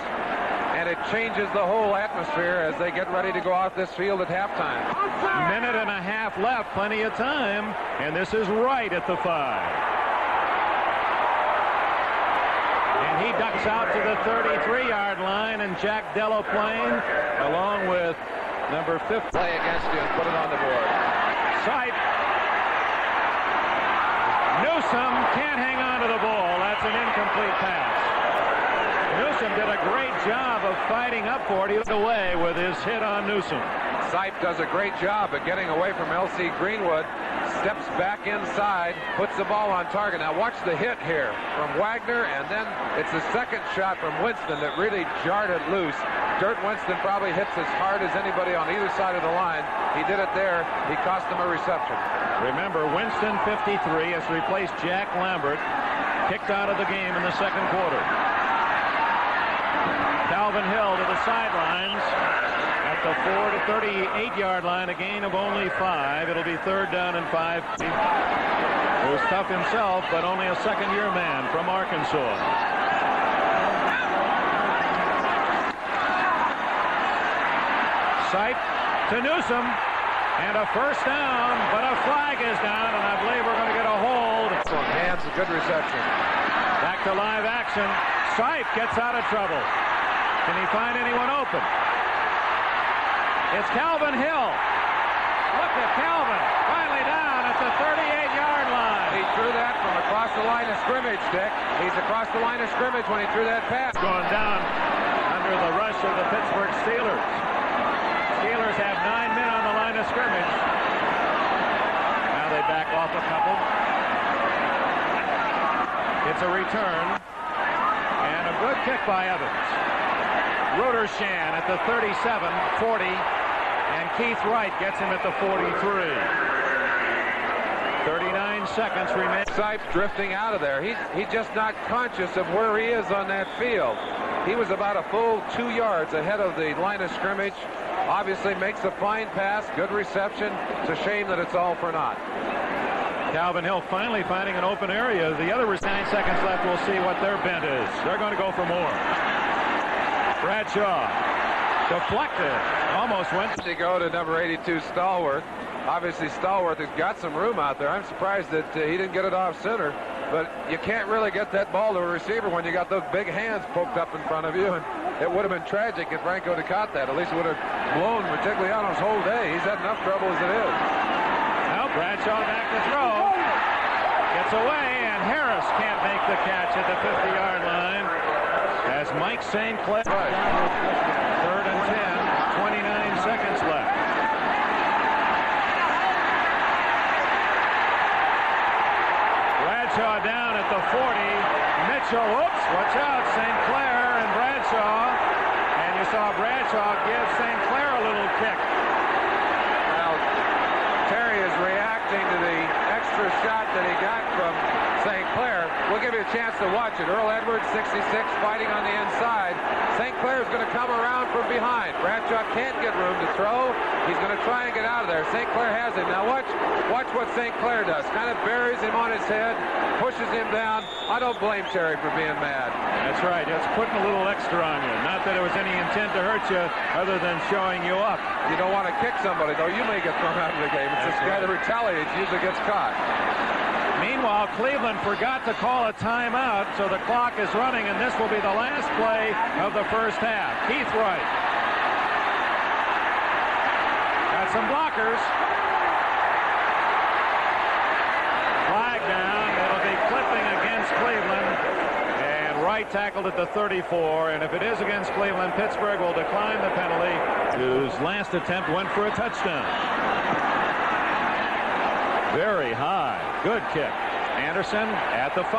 [SPEAKER 2] and it changes the whole atmosphere as they get ready to go off this field at halftime.
[SPEAKER 1] Minute and a half left, plenty of time, and this is right at the 5. And he ducks out to the 33-yard line, and Jack Delaplane, along with number 50,
[SPEAKER 2] play against you and put it on the board.
[SPEAKER 1] Sipe. Newsome can't hang on to the ball. That's an incomplete pass. Newsome did a great job of fighting up for it. He was away with his hit on Newsome.
[SPEAKER 2] Sipe does a great job of getting away from L.C. Greenwood, steps back inside, puts the ball on target. Now watch the hit here from Wagner, and then it's the second shot from Winston that really jarred it loose. Dirt Winston probably hits as hard as anybody on either side of the line. He did it there. He cost them a reception.
[SPEAKER 1] Remember, Winston, 53, has replaced Jack Lambert, kicked out of the game in the second quarter. Calvin Hill to the sidelines at the 4 to 38-yard line, a gain of only 5. It'll be 3rd down and 5. It was tough himself, but only a second-year man from Arkansas. Sipe to Newsome, and a first down, but a flag is down, and I believe we're going to get a hold.
[SPEAKER 2] Hands, a good reception.
[SPEAKER 1] Back to live action. Sipe gets out of trouble. Can he find anyone open? It's Calvin Hill. Look at Calvin, finally down at the 38-yard line.
[SPEAKER 2] He threw that from across the line of scrimmage, Dick. He's across the line of scrimmage when he threw that pass.
[SPEAKER 1] Going down under the rush of the Pittsburgh Steelers. Steelers have 9 men on the line of scrimmage. Now they back off a couple. It's a return. And a good kick by Evans. Rodershan at the 37, 40. And Keith Wright gets him at the 43. 39 seconds remain.
[SPEAKER 2] Sipe drifting out of there. He's just not conscious of where he is on that field. He was about a full 2 yards ahead of the line of scrimmage. Obviously makes a fine pass, good reception. It's a shame that it's all for naught.
[SPEAKER 1] Calvin Hill finally finding an open area. The other 9 seconds left. We'll see what their bent is. They're going to go for more. Bradshaw deflected. Almost went.
[SPEAKER 2] To go to number 82, Stallworth. Obviously, Stallworth has got some room out there. I'm surprised that he didn't get it off center. But you can't really get that ball to a receiver when you got those big hands poked up in front of you. And It would have been tragic if Franco had caught that. At least it would have blown Vitigliano's whole day. He's had enough trouble as it is.
[SPEAKER 1] Now Bradshaw back to throw. Gets away, and Harris can't make the catch at the 50-yard line. As Mike St. Clair.
[SPEAKER 2] Right.
[SPEAKER 1] 3rd and 10, 29 seconds left. Bradshaw down at the 40. Mitchell, whoops, watch out, St. Clair and Bradshaw. And you saw Bradshaw give St. Clair a little kick.
[SPEAKER 2] Now, Terry is reacting to the extra shot that he got from St. Clair. We'll give you a chance to watch it. Earl Edwards, 66, fighting on the inside. St. Clair is going to come around from behind. Bradshaw can't get room to throw. He's going to try and get out of there. St. Clair has him. Now watch what St. Clair does. Kind of buries him on his head, pushes him down. I don't blame Terry for being mad.
[SPEAKER 1] That's right. It's putting a little extra on you. Not that it was any intent to hurt you other than showing you up.
[SPEAKER 2] You don't want to kick somebody, though. You may get thrown out of the game. It's this guy that retaliates usually gets caught.
[SPEAKER 1] Meanwhile, Cleveland forgot to call a timeout, so the clock is running, and this will be the last play of the first half. Keith Wright. Got some blockers. Flag down. It'll be clipping against Cleveland. And Wright tackled at the 34, and if it is against Cleveland, Pittsburgh will decline the penalty, whose last attempt went for a touchdown. Very high. Good kick. Anderson at the 5.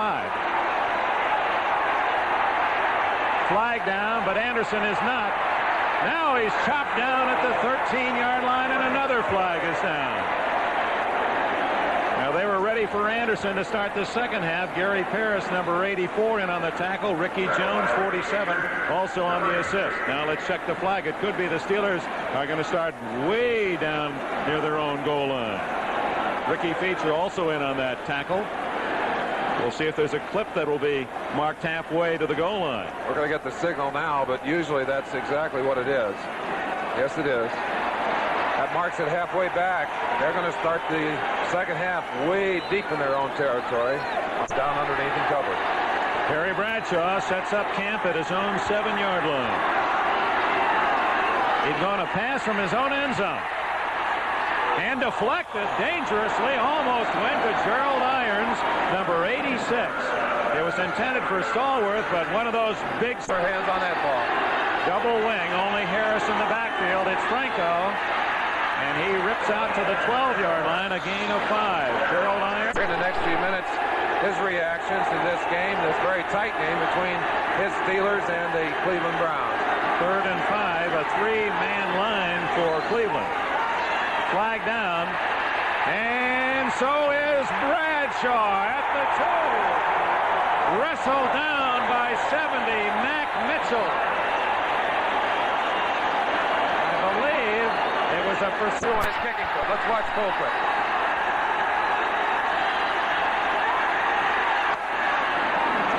[SPEAKER 1] Flag down, but Anderson is not. Now he's chopped down at the 13-yard line, and another flag is down. Now they were ready for Anderson to start the second half. Gary Parris, number 84, in on the tackle. Ricky Jones, 47, also on the assist. Now let's check the flag. It could be the Steelers are going to start way down near their own goal line. Ricky Feature also in on that tackle. We'll see if there's a clip that will be marked halfway to the goal line.
[SPEAKER 2] We're going to get the signal now, but usually that's exactly what it is. Yes, it is. That marks it halfway back. They're going to start the second half way deep in their own territory. Down underneath and covered.
[SPEAKER 1] Terry Bradshaw sets up camp at his own 7-yard line. He's going to pass from his own end zone. And deflected dangerously, almost went to Gerald Irons, number 86. It was intended for Stallworth, but one of those big
[SPEAKER 2] hands on that ball.
[SPEAKER 1] Double wing, only Harris in the backfield. It's Franco, and he rips out to the 12-yard line, a gain of 5. Gerald Irons.
[SPEAKER 2] In the next few minutes, his reactions to this game, this very tight game between his Steelers and the Cleveland Browns.
[SPEAKER 1] 3rd and 5, a 3-man line for Cleveland. Flag down, and so is Bradshaw at the 2. Wrestled down by 70, Mac Mitchell. I believe it was a pursuit.
[SPEAKER 2] His kicking foot. Let's watch full quick.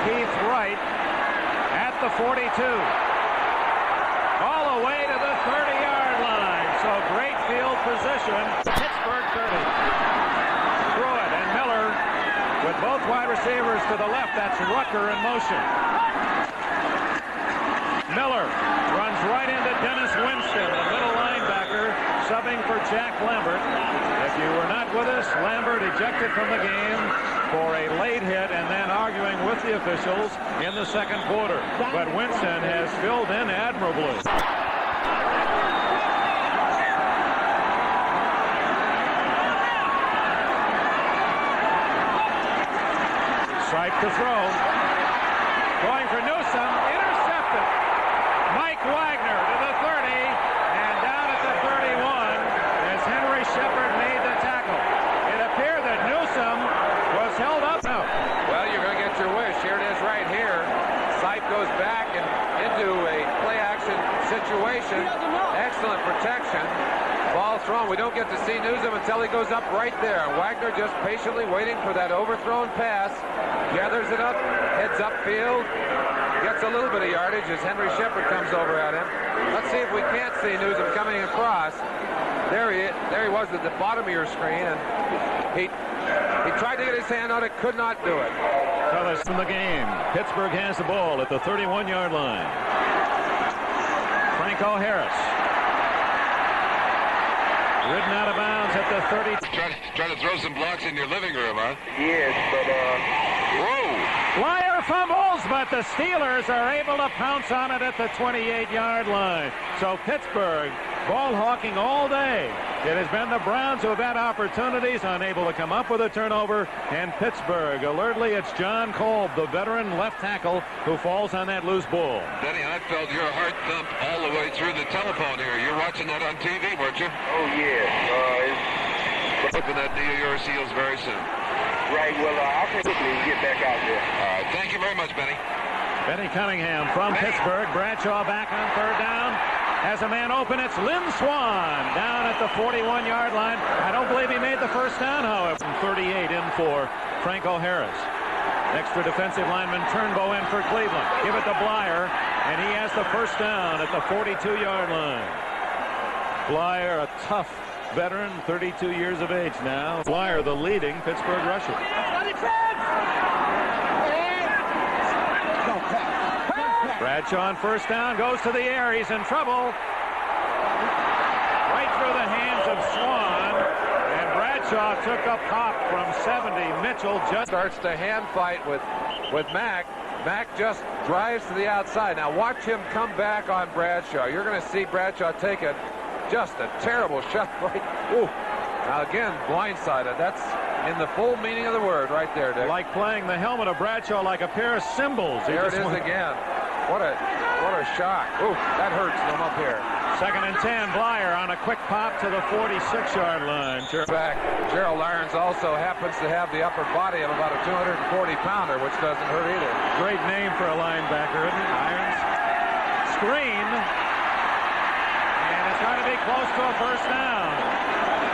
[SPEAKER 1] Keith Wright at the 42. All the way to the 30-yard line. So great field position. Pittsburgh 30. Pruitt and Miller with both wide receivers to the left. That's Rucker in motion. Miller runs right into Dennis Winston, the middle linebacker, subbing for Jack Lambert. If you were not with us, Lambert ejected from the game for a late hit and then arguing with the officials in the second quarter. But Winston has filled in admirably. Sipe to throw. Going for Newsome. Intercepted. Mike Wagner to the 30. And down at the 31 as Henry Shepard made the tackle. It appeared that Newsome was held up. No.
[SPEAKER 2] Well, you're going to get your wish. Here it is right here. Sipe goes back and into a play-action situation. Excellent protection. Ball thrown. We don't get to see Newsome until he goes up right there. Wagner just patiently waiting for that overthrown pass. Gathers it up, heads upfield, gets a little bit of yardage as Henry Shepard comes over at him. Let's see if we can't see Newsome coming across. There he was at the bottom of your screen, and he tried to get his hand on it, could not do it.
[SPEAKER 1] Fellas in the game. Pittsburgh has the ball at the 31-yard line. Franco Harris. Ridden out of bounds at the 30.
[SPEAKER 6] Trying to throw some blocks in your living room, huh?
[SPEAKER 7] Yes, but
[SPEAKER 6] Whoa!
[SPEAKER 1] Bleier fumbles, but the Steelers are able to pounce on it at the 28-yard line. So Pittsburgh ball hawking all day. It has been the Browns who have had opportunities, unable to come up with a turnover. And Pittsburgh, alertly, it's John Kolb, the veteran left tackle, who falls on that loose ball.
[SPEAKER 6] Benny, I felt your heart thump all the way through the telephone here. You're watching that on TV, weren't you?
[SPEAKER 7] oh yes,
[SPEAKER 6] Hoping that deal your seals very soon.
[SPEAKER 7] right. Well, I'll quickly get back out there.
[SPEAKER 6] All right, thank you very much, Benny.
[SPEAKER 1] Benny Cunningham from Pittsburgh. Bradshaw back on third down. Has a man open. It's Lynn Swann down at the 41-yard line. I don't believe he made the first down, however. From 38 in for Franco Harris. Extra defensive lineman Turnbow in for Cleveland. Give it to Bleier, and he has the first down at the 42-yard line. Bleier, a tough veteran, 32 years of age now. Bleier, the leading Pittsburgh rusher. Bradshaw on first down, goes to the air. He's in trouble. Right through the hands of Swann. And Bradshaw took a pop from 70. Mitchell just
[SPEAKER 2] Starts to hand fight with Mack. Mack just drives to the outside. Now watch him come back on Bradshaw. You're going to see Bradshaw take it. Just a terrible shot. Right. Ooh. Now again, blindsided. That's in the full meaning of the word right there, Dick.
[SPEAKER 1] like playing the helmet of Bradshaw like a pair of cymbals.
[SPEAKER 2] There it is again. What a shock. Ooh, that hurts them up here.
[SPEAKER 1] 2nd and 10. Bleier on a quick pop to the 46-yard line.
[SPEAKER 2] Back. Gerald Irons also happens to have the upper body of about a 240-pounder, which doesn't hurt either.
[SPEAKER 1] Great name for a linebacker, isn't it? Irons. Screen. And it's going to be close to a first down.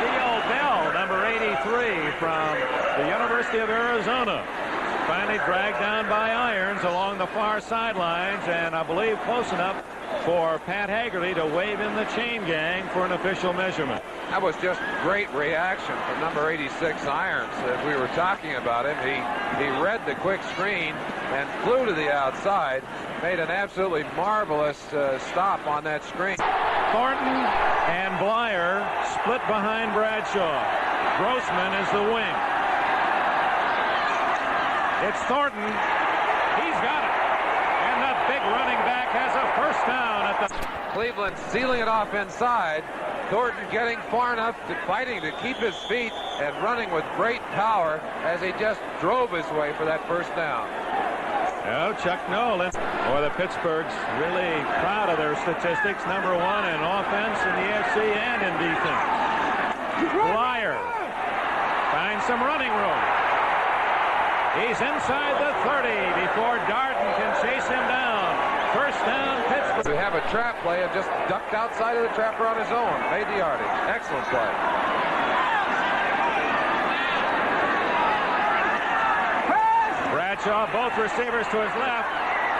[SPEAKER 1] Theo Bell, number 83 from the University of Arizona. Finally dragged down by Irons along the far sidelines, and I believe close enough for Pat Haggerty to wave in the chain gang for an official measurement.
[SPEAKER 2] That was just great reaction from number 86 Irons. As we were talking about him, he read the quick screen and flew to the outside, made an absolutely marvelous stop on that screen.
[SPEAKER 1] Thornton and Bleier split behind Bradshaw. Grossman is the wing. It's Thornton. He's got it. And the big running back has a first down at the...
[SPEAKER 2] Cleveland sealing it off inside. Thornton getting far enough to fighting to keep his feet and running with great power as he just drove his way for that first down.
[SPEAKER 1] Oh, Chuck Nolan. Boy, the Pittsburgh's really proud of their statistics. Number 1 in offense in the AFC and in defense. Bleier finds some running room. He's inside the 30 before Darden can chase him down. First down, Pittsburgh.
[SPEAKER 2] We have a trap play and just ducked outside of the trapper on his own. Made the yardage. Excellent play.
[SPEAKER 1] Bradshaw, both receivers to his left.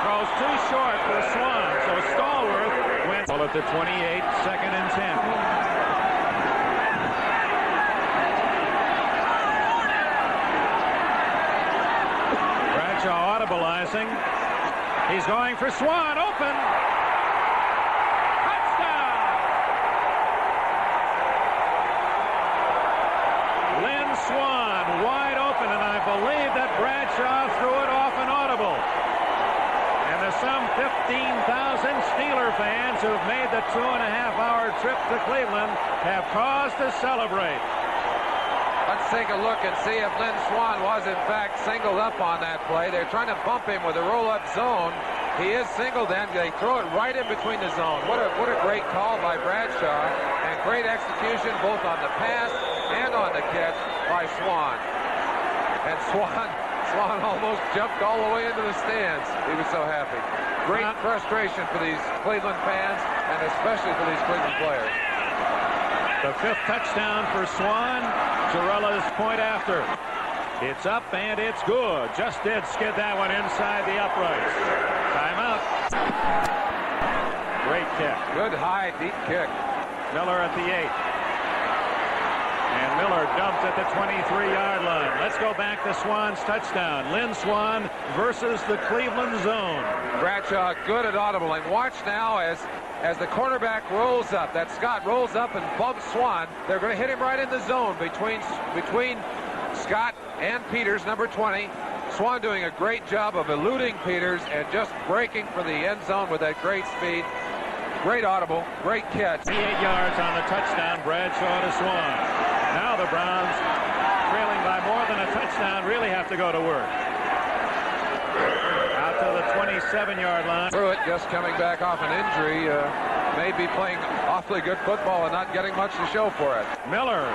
[SPEAKER 1] Throws too short for Swann. So Stallworth went ball at the 28, 2nd and 10. Audibleizing. He's going for Swann. Open. Touchdown. Lynn Swann wide open, and I believe that Bradshaw threw it off an audible. And the some 15,000 Steeler fans who've made the 2.5-hour trip to Cleveland have cause to celebrate.
[SPEAKER 2] Let's take a look and see if Lynn Swann was in fact singled up on that play. They're trying to bump him with a roll-up zone. He is singled in. They throw it right in between the zone. What a great call by Bradshaw, and great execution both on the pass and on the catch by Swann. And Swann almost jumped all the way into the stands. He was so happy. Great frustration for these Cleveland fans, and especially for these Cleveland players.
[SPEAKER 1] The 5th touchdown for Swann. Chirella's point after. It's up and it's good. Just did skid that one inside the uprights. Timeout. Great kick.
[SPEAKER 2] Good high, deep kick.
[SPEAKER 1] Miller at the 8. And Miller dumped at the 23-yard line. Let's go back to Swann's touchdown. Lynn Swann versus the Cleveland zone.
[SPEAKER 2] Bradshaw good at audible. And watch now as the cornerback rolls up. That Scott rolls up and bumps Swann. They're going to hit him right in the zone between Scott and Peters, number 20. Swann doing a great job of eluding Peters and just breaking for the end zone with that great speed. Great audible, great catch.
[SPEAKER 1] 8 yards on the touchdown, Bradshaw to Swann. Now the Browns, trailing by more than a touchdown, really have to go to work. Out to the 27-yard line.
[SPEAKER 2] Pruitt just coming back off an injury, may be playing awfully good football and not getting much to show for it.
[SPEAKER 1] Miller,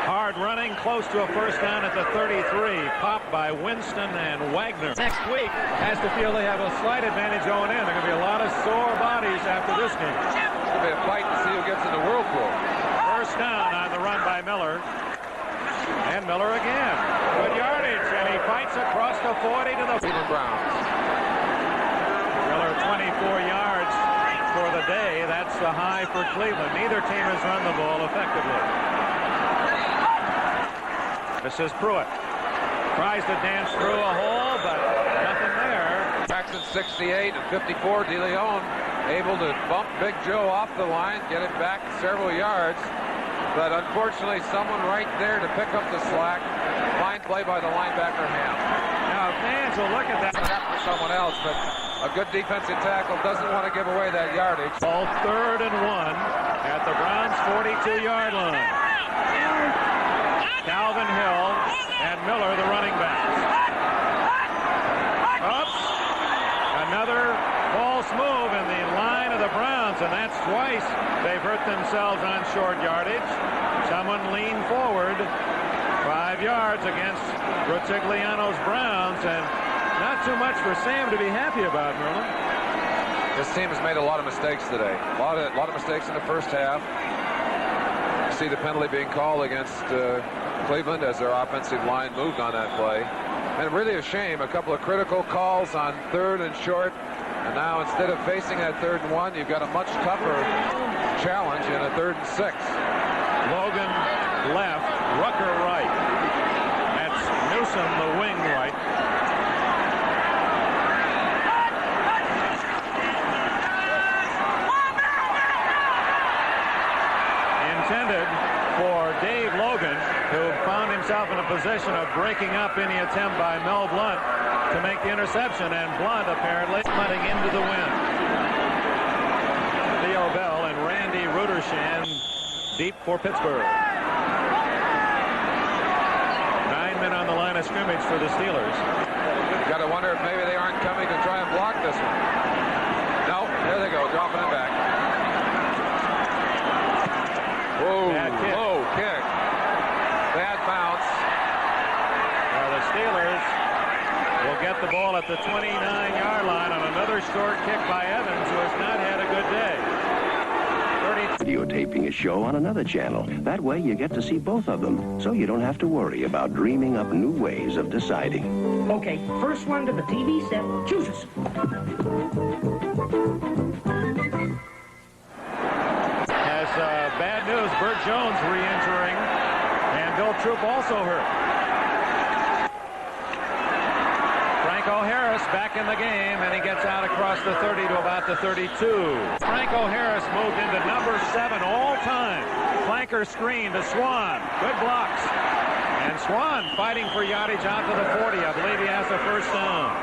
[SPEAKER 1] hard running, close to a first down at the 33. Popped by Winston and Wagner. Next week has to feel they have a slight advantage going in. There are going to be a lot of sore bodies after this game.
[SPEAKER 2] It's going to be a fight to see who gets in the whirlpool.
[SPEAKER 1] First down on the run by Miller. And Miller again. Good yardage, and he fights across the 40 to the
[SPEAKER 2] Cleveland Browns.
[SPEAKER 1] Miller 24 yards for the day. That's the high for Cleveland. Neither team has run the ball effectively. This is Pruitt. Tries to dance through a hole, but nothing there.
[SPEAKER 2] Jackson 68 and 54. De Leon able to bump Big Joe off the line, get him back several yards. But unfortunately, someone right there to pick up the slack. Fine play by the linebacker, Ham.
[SPEAKER 1] Now, fans will look at that.
[SPEAKER 2] For someone else, but a good defensive tackle doesn't want to give away that yardage.
[SPEAKER 1] Ball 3rd and 1 at the Browns' 42-yard line. Calvin Hill and Miller, the running backs. Oops. Another false move in the line of the Browns, and that's twice they've hurt themselves on short yardage. Someone leaned forward 5 yards against Rutigliano's Browns, and not too much for Sam to be happy about, Merlin.
[SPEAKER 2] This team has made a lot of mistakes today. A lot of mistakes in the first half. You see the penalty being called against Cleveland as their offensive line moved on that play. And really a shame, a couple of critical calls on 3rd and short. And now instead of facing that 3rd and 1, you've got a much tougher challenge in a 3rd and 6.
[SPEAKER 1] Logan left, Rucker right. That's Newsom, the wing right. Intended for Dave Logan, who found himself in a position of breaking up any attempt by Mel Blount to make the interception, and Blount apparently putting into the wind. Theo Bell and Randy Rudershan deep for Pittsburgh. 9 men on the line of scrimmage for the Steelers.
[SPEAKER 2] You got to wonder if maybe they aren't coming to try and block this one. No, there they go, dropping it back. Whoa, low kick. Bad bounce.
[SPEAKER 1] Well, the Steelers will get the ball at the 29-yard line on another short kick by Evans, who has not had a good day.
[SPEAKER 8] Videotaping a show on another channel. That way you get to see both of them, so you don't have to worry about dreaming up new ways of deciding.
[SPEAKER 9] Okay, first one to the TV set chooses.
[SPEAKER 1] Bad news, Burt Jones re-entering, and Bill Troop also hurt. Franco Harris back in the game, and he gets out across the 30 to about the 32. Franco Harris moved into number 7 all time. Flanker screen to Swann. Good blocks. And Swann fighting for yardage out to the 40. I believe he has the first down.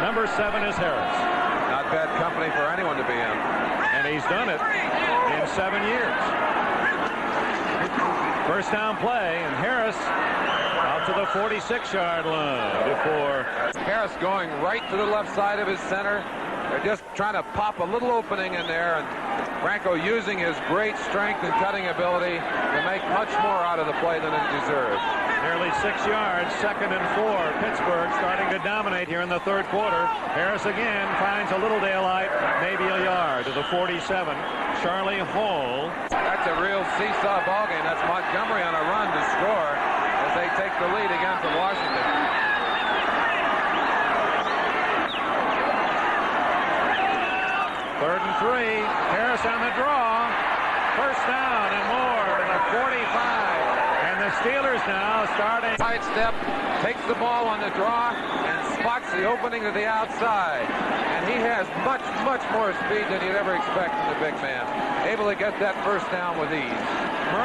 [SPEAKER 1] Number 7 is Harris.
[SPEAKER 2] Not bad company for anyone to be in.
[SPEAKER 1] And he's done it in 7 years. First down play, and Harris out to the 46-yard line before.
[SPEAKER 2] Harris going right to the left side of his center. They're just trying to pop a little opening in there, and Franco using his great strength and cutting ability to make much more out of the play than it deserved.
[SPEAKER 1] Nearly 6 yards, 2nd and 4. Pittsburgh starting to dominate here in the 3rd quarter. Harris again finds a little daylight, maybe a yard to the 47. Charlie Hall.
[SPEAKER 2] That's a real seesaw ballgame. That's Montgomery on a run to score as they take the lead again from Washington.
[SPEAKER 1] Third and 3. Harris on the draw. First down and more to the 45. And the Steelers now starting.
[SPEAKER 2] Side step, takes the ball on the draw, and spots the opening to the outside. And he has much, much more speed than you'd ever expect from the big man. Able to get that first down with ease.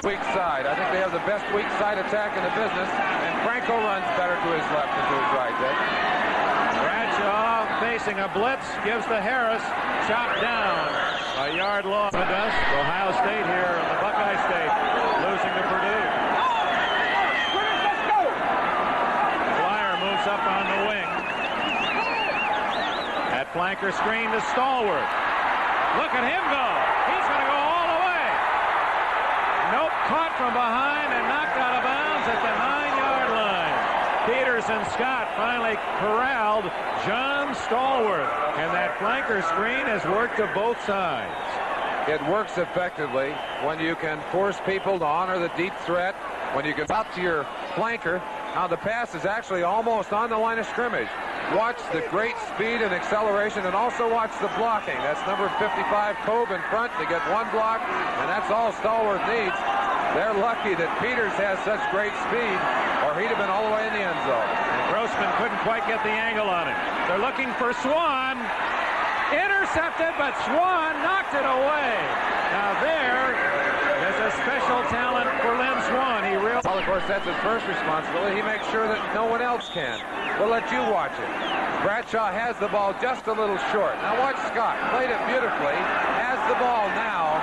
[SPEAKER 2] Weak side. I think they have the best weak side attack in the business. And Franco runs better to his left than to his right, Dick.
[SPEAKER 1] Bradshaw facing a blitz, gives to Harris, chopped down. A yard long. Ohio State here, the Buckeye State, losing to Purdue. Bleier moves up on the wing. That flanker screen to Stallworth. Look at him go. He's going to go all the way. Nope, caught from behind and knocked out of bounds at the 9-yard line. Peters and Scott finally corralled John Stallworth. And that flanker screen has worked to both sides.
[SPEAKER 2] It works effectively when you can force people to honor the deep threat, when you can out to your flanker. Now the pass is actually almost on the line of scrimmage. Watch the great speed and acceleration, and also watch the blocking. That's number 55, Cobe, in front to get one block, and that's all Stallworth needs. They're lucky that Peters has such great speed, or he'd have been all the way in the end zone.
[SPEAKER 1] And Grossman couldn't quite get the angle on it. They're looking for Swann. Intercepted, but Swann knocked it away. Now there is a special talent for Lynn Swann. He realized.
[SPEAKER 2] Well, of course, that's his first responsibility. He makes sure that no one else can. We'll let you watch it. Bradshaw has the ball just a little short. Now watch Scott. Played it beautifully. Has the ball now.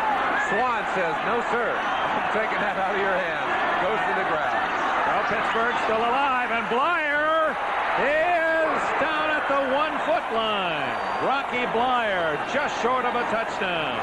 [SPEAKER 2] Swann says, no, sir. I'm taking that out of your hands. Goes to the ground.
[SPEAKER 1] Well, Pittsburgh still alive, and Bleier is down at the 1-foot line. Rocky Bleier just short of a touchdown.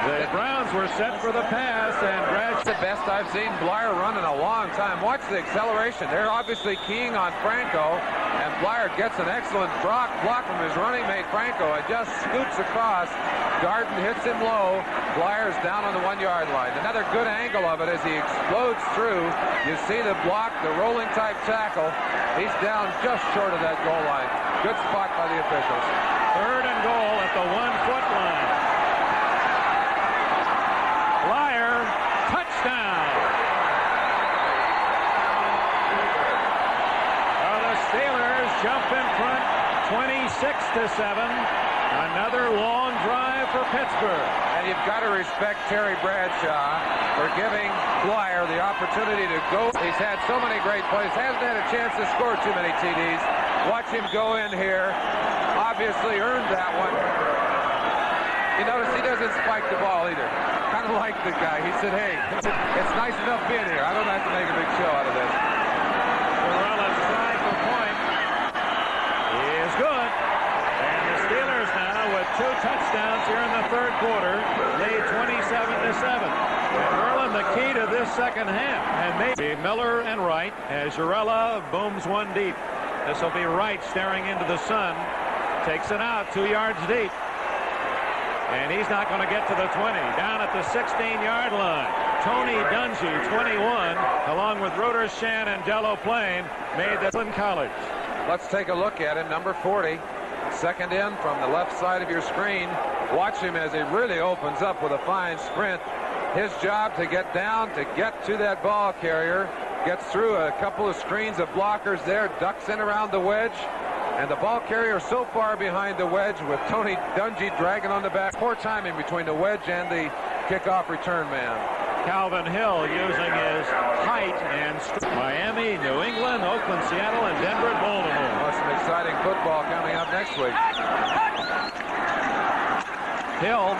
[SPEAKER 1] The Browns were set for the pass, and Bradshaw.
[SPEAKER 2] The best I've seen Bleier run in a long time. Watch the acceleration. They're obviously keying on Franco, and Bleier gets an excellent block from his running mate Franco and just scoots across. Garden hits him low. Bleier's down on the 1-yard line. Another good angle of it as he explodes through. You see the block, the rolling type tackle. He's down just short of that goal line. Good spot by the officials.
[SPEAKER 1] 3rd and goal at the 1-foot line. Bleier, touchdown. Well, the Steelers jump in front 26-7. Another long drive for Pittsburgh.
[SPEAKER 2] And you've got to respect Terry Bradshaw for giving Bleier the opportunity to go. He's had so many great plays. Hasn't had a chance to score too many TDs. Watch him go in here. Obviously earned that one. You notice he doesn't spike the ball either. Kind of like the guy. He said, hey, it's nice enough being here. I don't have to make a big show out of this.
[SPEAKER 1] Morales trying for point. He is good. And the Steelers now with 2 touchdowns here in the 3rd quarter lead 27-7. And Merlin, the key to this second half. And maybe Miller and Wright as Urella booms one deep. This will be Wright staring into the sun. Takes it out 2 yards deep. And he's not going to get to the 20. Down at the 16-yard line. Tony Dungy, 21, along with Rudder Shan and Dello Plain, made the Lynn College.
[SPEAKER 2] Let's take a look at him, number 40. Second in from the left side of your screen. Watch him as he really opens up with a fine sprint. His job to get down, to get to that ball carrier. Gets through a couple of screens of blockers there, ducks in around the wedge. And the ball carrier so far behind the wedge with Tony Dungy dragging on the back. Poor timing between the wedge and the kickoff return man.
[SPEAKER 1] Calvin Hill using his height and Miami, New England, Oakland, Seattle, and Denver, Baltimore.
[SPEAKER 2] Well, some exciting football coming up next week.
[SPEAKER 1] Hill.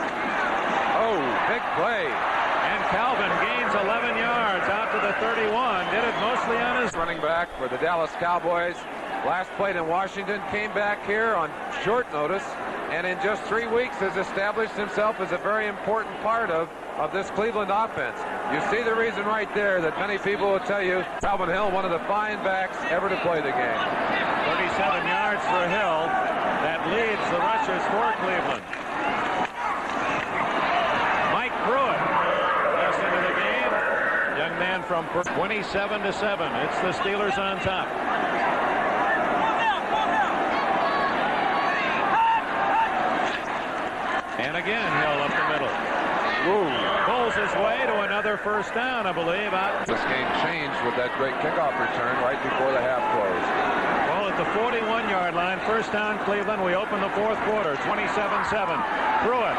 [SPEAKER 2] Oh, big play.
[SPEAKER 1] And Calvin gains 11 yards out to the 31. Did it mostly on his
[SPEAKER 2] running back for the Dallas Cowboys. Last played in Washington, came back here on short notice, and in just 3 weeks has established himself as a very important part of this Cleveland offense. You see the reason right there that many people will tell you Calvin Hill, one of the fine backs ever to play the game.
[SPEAKER 1] 37 yards for Hill. That leads the rushers for Cleveland. Mike Pruitt just into the game. Young man from 27-7. It's the Steelers on top. And again, Hill up the middle. pulls his way to another first down, I believe.
[SPEAKER 2] This game changed with that great kickoff return right before the half closed.
[SPEAKER 1] Well, at the 41-yard line, first down Cleveland. We open the fourth quarter, 27-7. Pruitt.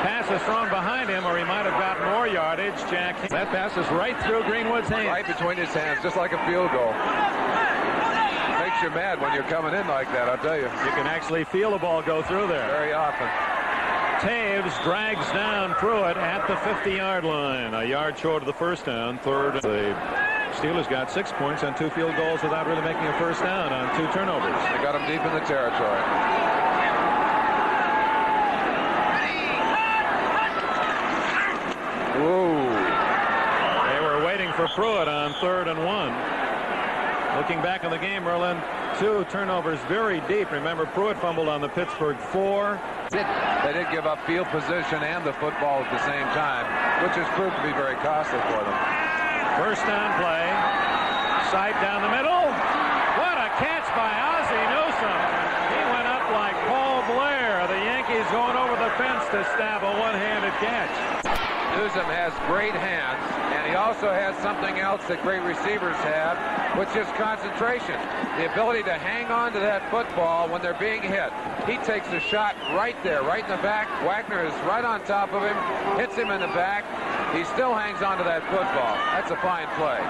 [SPEAKER 1] Pass is thrown behind him, or he might have gotten more yardage. Jack, that pass is right through Greenwood's hands.
[SPEAKER 2] Right between his hands, just like a field goal. Makes you mad when you're coming in like that, I'll tell you.
[SPEAKER 1] You can actually feel the ball go through there.
[SPEAKER 2] Very often.
[SPEAKER 1] Taves drags down Pruitt at the 50-yard line. A yard short of the first down. Third. The Steelers got 6 points on 2 field goals without really making a first down on 2 turnovers.
[SPEAKER 2] They got them deep in the territory. Whoa.
[SPEAKER 1] They were waiting for Pruitt on 3rd and 1. Looking back on the game, Merlin, 2 turnovers very deep. Remember, Pruitt fumbled on the Pittsburgh 4.
[SPEAKER 2] They did give up field position and the football at the same time, which has proved to be very costly for them.
[SPEAKER 1] First down play. Sipe down the middle. What a catch by Ozzie Newsome. He went up like Paul Bleier. The Yankees going over the fence to stab a one-handed catch.
[SPEAKER 2] Newsome has great hands, and he also has something else that great receivers have, which is concentration. The ability to hang on to that football when they're being hit. He takes a shot right there, right in the back. Wagner is right on top of him, hits him in the back. He still hangs on to that football. That's a fine play.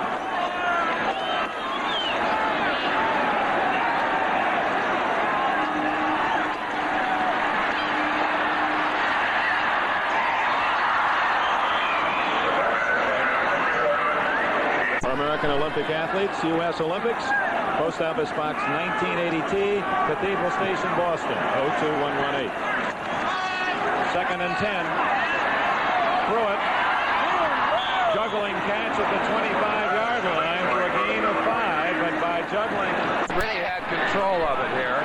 [SPEAKER 1] American Olympic athletes, U.S. Olympics, Post Office Box 1980T, Cathedral Station, Boston, 02118. Second and 10. Pruitt, juggling catch at the 25-yard line for a gain of 5, but by juggling...
[SPEAKER 2] Really had control of it here,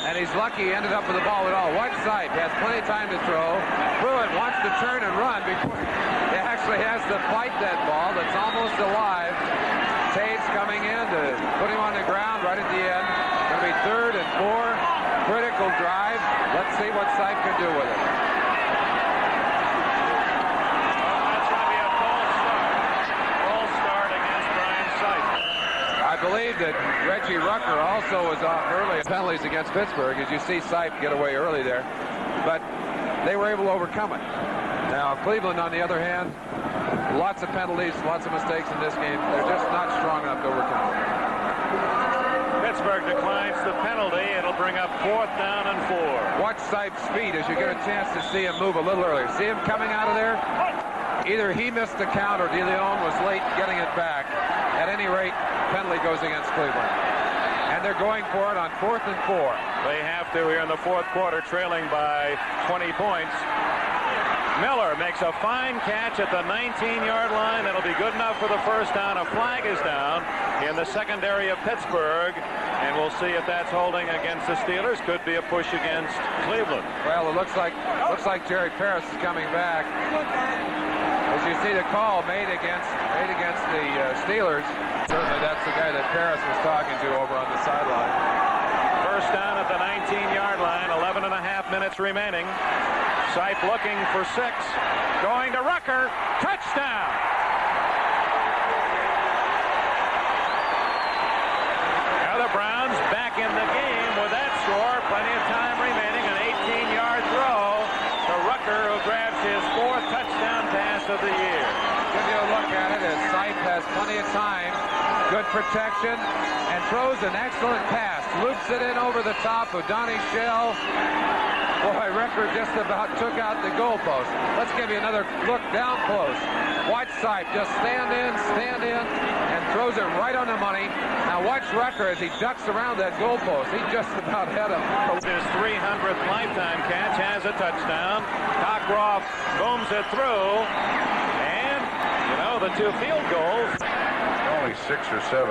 [SPEAKER 2] and he's lucky he ended up with the ball at all. Whiteside has plenty of time to throw. Pruitt wants to turn and run before he actually has to fight that ball that's almost alive. Taves coming in to put him on the ground right at the end. Going to be 3rd and 4. Critical drive. Let's see what Sipe can do with it.
[SPEAKER 1] That's going to be a false start. False start against Brian Sipe.
[SPEAKER 2] I believe that Reggie Rucker also was off early. Penalties against Pittsburgh, as you see Sipe get away early there. But they were able to overcome it. Now, Cleveland, on the other hand, lots of penalties, lots of mistakes in this game. They're just not strong enough to overcome it.
[SPEAKER 1] Pittsburgh declines the penalty. It'll bring up 4th down and 4.
[SPEAKER 2] Watch Sipe's speed as you get a chance to see him move a little earlier. See him coming out of there? Either he missed the count or De Leon was late getting it back. At any rate, penalty goes against Cleveland. And they're going for it on 4th and 4.
[SPEAKER 1] They have to here in the fourth quarter, trailing by 20 points. Miller makes a fine catch at the 19-yard line. That'll be good enough for the first down. A flag is down in the secondary of Pittsburgh, and we'll see if that's holding against the Steelers. Could be a push against Cleveland.
[SPEAKER 2] Well, it looks like Jerry Paris is coming back. As you see the call made against the Steelers. Certainly that's the guy that Paris was talking to over on the sideline.
[SPEAKER 1] First down at the 19-yard line. 11 and a half minutes remaining. Sipe looking for 6. Going to Rucker. Touchdown! Now the Browns back in the game with that score. Plenty of time remaining. An 18-yard throw to Rucker, who grabs his 4th touchdown pass of the year.
[SPEAKER 2] Give you a look at it as Sipe has plenty of time. Good protection and throws an excellent pass. Loops it in over the top of Donnie Shell. Boy, Rucker just about took out the goalpost. Let's give you another look down close. Watch Sipe just stand in, and throws it right on the money. Now watch Rucker as he ducks around that goalpost. He just about had him.
[SPEAKER 1] His 300th lifetime catch has a touchdown. Cockcroft booms it through. And, you know, the 2 field goals.
[SPEAKER 4] Only 6 or 7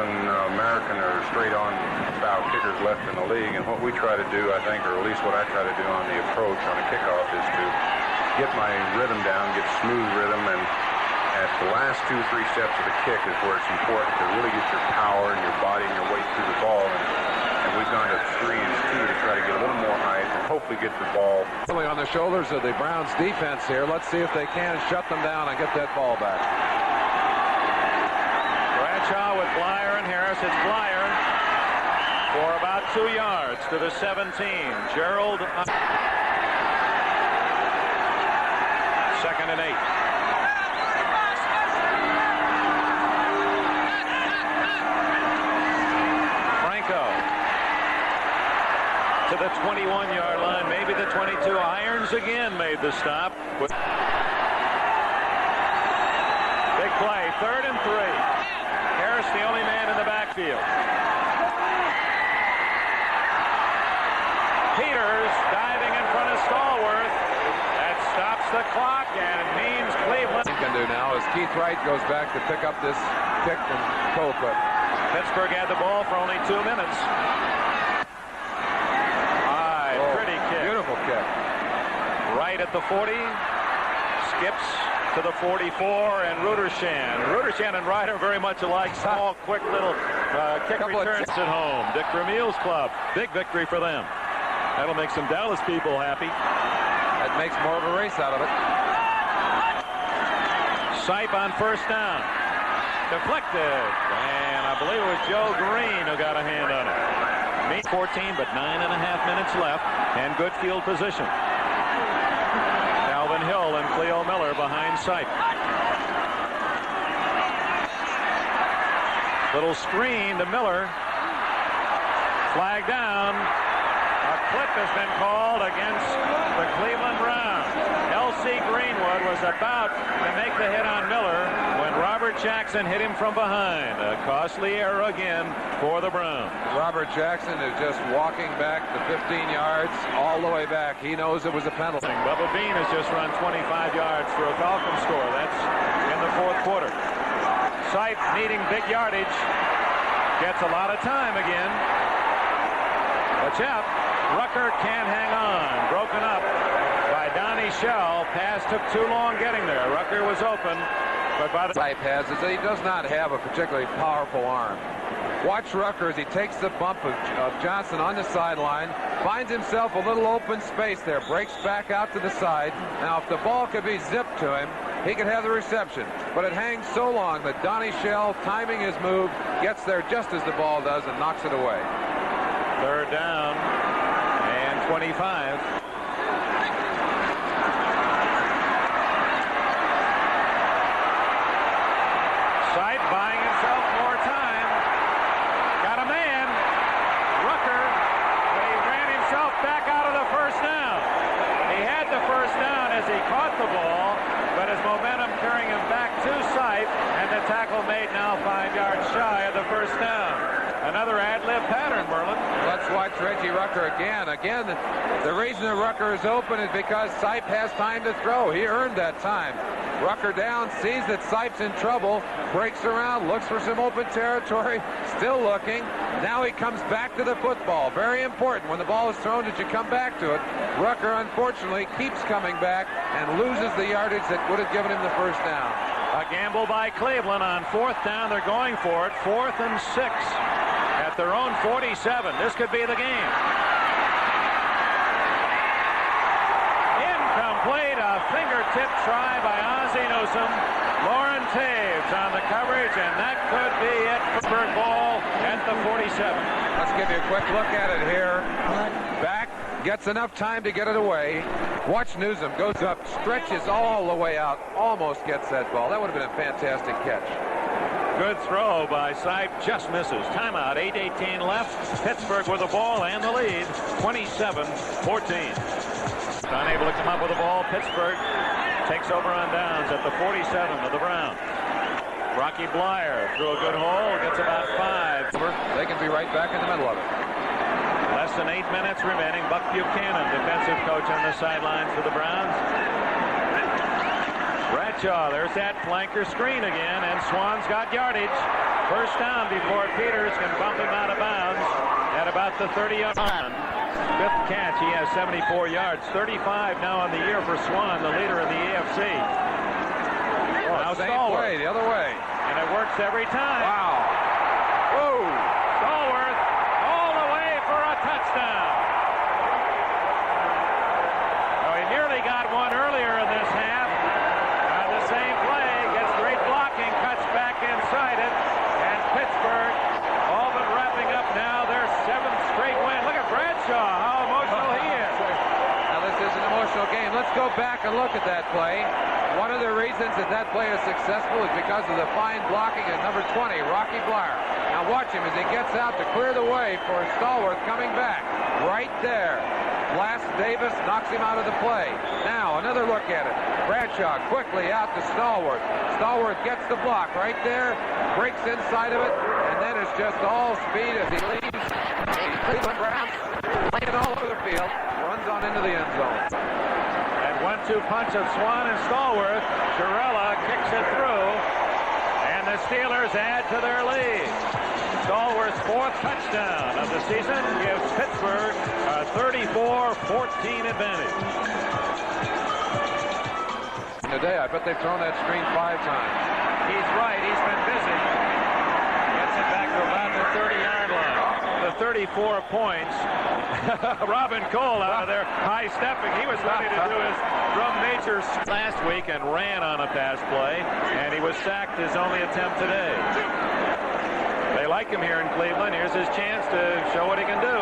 [SPEAKER 4] American or straight-on foul kickers left in the league, and what we try to do, I think, or at least what I try to do on the approach on a kickoff, is to get my rhythm down, get smooth rhythm, and at the last 2 or 3 steps of the kick is where it's important to really get your power and your body and your weight through the ball. And we've gone to 3 and 2 to try to get a little more height and hopefully get the ball.
[SPEAKER 2] Really on the shoulders of the Browns defense here. Let's see if they can shut them down and get that ball back.
[SPEAKER 1] Bradshaw with Bleier and Harris. It's Bleier for about 2 yards to the 17. Gerald. Second and 8. Franco to the 21-yard line, maybe the 22. Irons again made the stop. Big play, 3rd and 3. Harris the only man in the backfield. Peters diving in front of Stallworth. That stops the clock and means Cleveland.
[SPEAKER 2] He can do now as Keith Wright goes back to pick up this kick from Colquitt.
[SPEAKER 1] Pittsburgh had the ball for only 2 minutes. Pretty kick.
[SPEAKER 2] Beautiful kick.
[SPEAKER 1] Right at the 40. Skips to the 44 and Rudershan. Rudershan and Wright are very much alike. Small, quick little kick returns at home. Dick Vermeil's club. Big victory for them. That'll make some Dallas people happy.
[SPEAKER 2] That makes more of a race out of it.
[SPEAKER 1] Sipe on 1st down. Deflected. And I believe it was Joe Greene who got a hand on it. 14, but 9.5 minutes left, and good field position. Calvin Hill and Cleo Miller behind Sipe. Little screen to Miller. Flag down. A clip has been called against the Cleveland Browns. L.C. Greenwood was about to make the hit on Miller when Robert Jackson hit him from behind. A costly error again for the Browns.
[SPEAKER 2] Robert Jackson is just walking back the 15 yards all the way back. He knows it was a penalty.
[SPEAKER 1] Bubba Bean has just run 25 yards for a Falcon score. That's in the 4th quarter. Sipe needing big yardage. Gets a lot of time again. Watch out. Rucker can't hang on. Broken up by Donnie Shell. Pass took too long getting there. Rucker was open, but by the
[SPEAKER 2] Sipe has is that he does not have a particularly powerful arm. Watch Rucker as he takes the bump of Johnson on the sideline, finds himself a little open space there, breaks back out to the side. Now, if the ball could be zipped to him, he could have the reception. But it hangs so long that Donnie Shell, timing his move, gets there just as the ball does and knocks it away.
[SPEAKER 1] 3rd down and 25. Sipe buying himself more time. Got a man. Rucker, but he ran himself back out of the 1st down. He had the 1st down as he caught the ball, but his momentum carrying him back to Sipe, and the tackle made now 5 yards shy of the 1st down. Another ad-lib pattern, Merlin.
[SPEAKER 2] Let's watch Reggie Rucker again. Again, the reason that Rucker is open is because Sipe has time to throw. He earned that time. Rucker down, sees that Sipe's in trouble, breaks around, looks for some open territory, still looking. Now he comes back to the football. Very important. When the ball is thrown, that you come back to it. Rucker, unfortunately, keeps coming back and loses the yardage that would have given him the 1st down.
[SPEAKER 1] A gamble by Cleveland on 4th down. They're going for it. 4th and 6 at their own 47. This could be the game. Incomplete. A fingertip try by Ozzie Newsome. Lauren Taves on the coverage, and that could be it. Pittsburgh ball at the 47.
[SPEAKER 2] Let's give you a quick look at it here. Back, gets enough time to get it away. Watch Newsome, goes up, stretches all the way out, almost gets that ball. That would have been a fantastic catch.
[SPEAKER 1] Good throw by Sipe, just misses. Timeout, 8:18 left. Pittsburgh with the ball and the lead, 27-14. Unable to come up with the ball, Pittsburgh takes over on downs at the 47 of the Browns. Rocky Bleier through a good hole, gets about 5.
[SPEAKER 2] They can be right back in the middle of it.
[SPEAKER 1] Less than 8 minutes remaining. Buck Buchanan, defensive coach on the sidelines for the Browns. Bradshaw, there's that flanker screen again, and Swann's got yardage. 1st down before Peters can bump him out of bounds at about the 30-yard line. 5th catch, he has 74 yards. 35 now on the year for Swann, the leader in the AFC. Now Stallworth,
[SPEAKER 2] the other way.
[SPEAKER 1] And it works every time.
[SPEAKER 2] Wow.
[SPEAKER 1] Whoa! Stallworth all the way touchdown. Oh, he nearly got one earlier in this half. The same play, gets great blocking, cuts back inside it, and Pittsburgh all but wrapping up now their 7th straight win. Look at Bradshaw, how emotional he is.
[SPEAKER 2] Now this is an emotional game. Let's go back and look at that play. One of the reasons that play is successful is because of the fine blocking of number 20, Rocky Bleier. Now watch him as he gets out to clear the way for Stallworth coming back. Right there. Blast Davis knocks him out of the play. Now another look at it. Bradshaw quickly out to Stallworth. Stallworth gets the block right there, breaks inside of it, and then it's just all speed as he leaves. Cleveland Browns playing all over the field, runs on into the end zone.
[SPEAKER 1] And 1-2 punch of Swann and Stallworth. Girella kicks it through, and the Steelers add to their lead. Stallworth's 4th touchdown of the season gives Pittsburgh a 34-14 advantage.
[SPEAKER 2] Today, I bet they've thrown that screen 5 times.
[SPEAKER 1] He's right. He's been busy. Gets it back to about the 30-yard line. The 34 points. Robin Cole out of there high-stepping. He was ready to do his drum major last week and ran on a pass play, and he was sacked his only attempt today. They like him here in Cleveland. Here's his chance to show what he can do.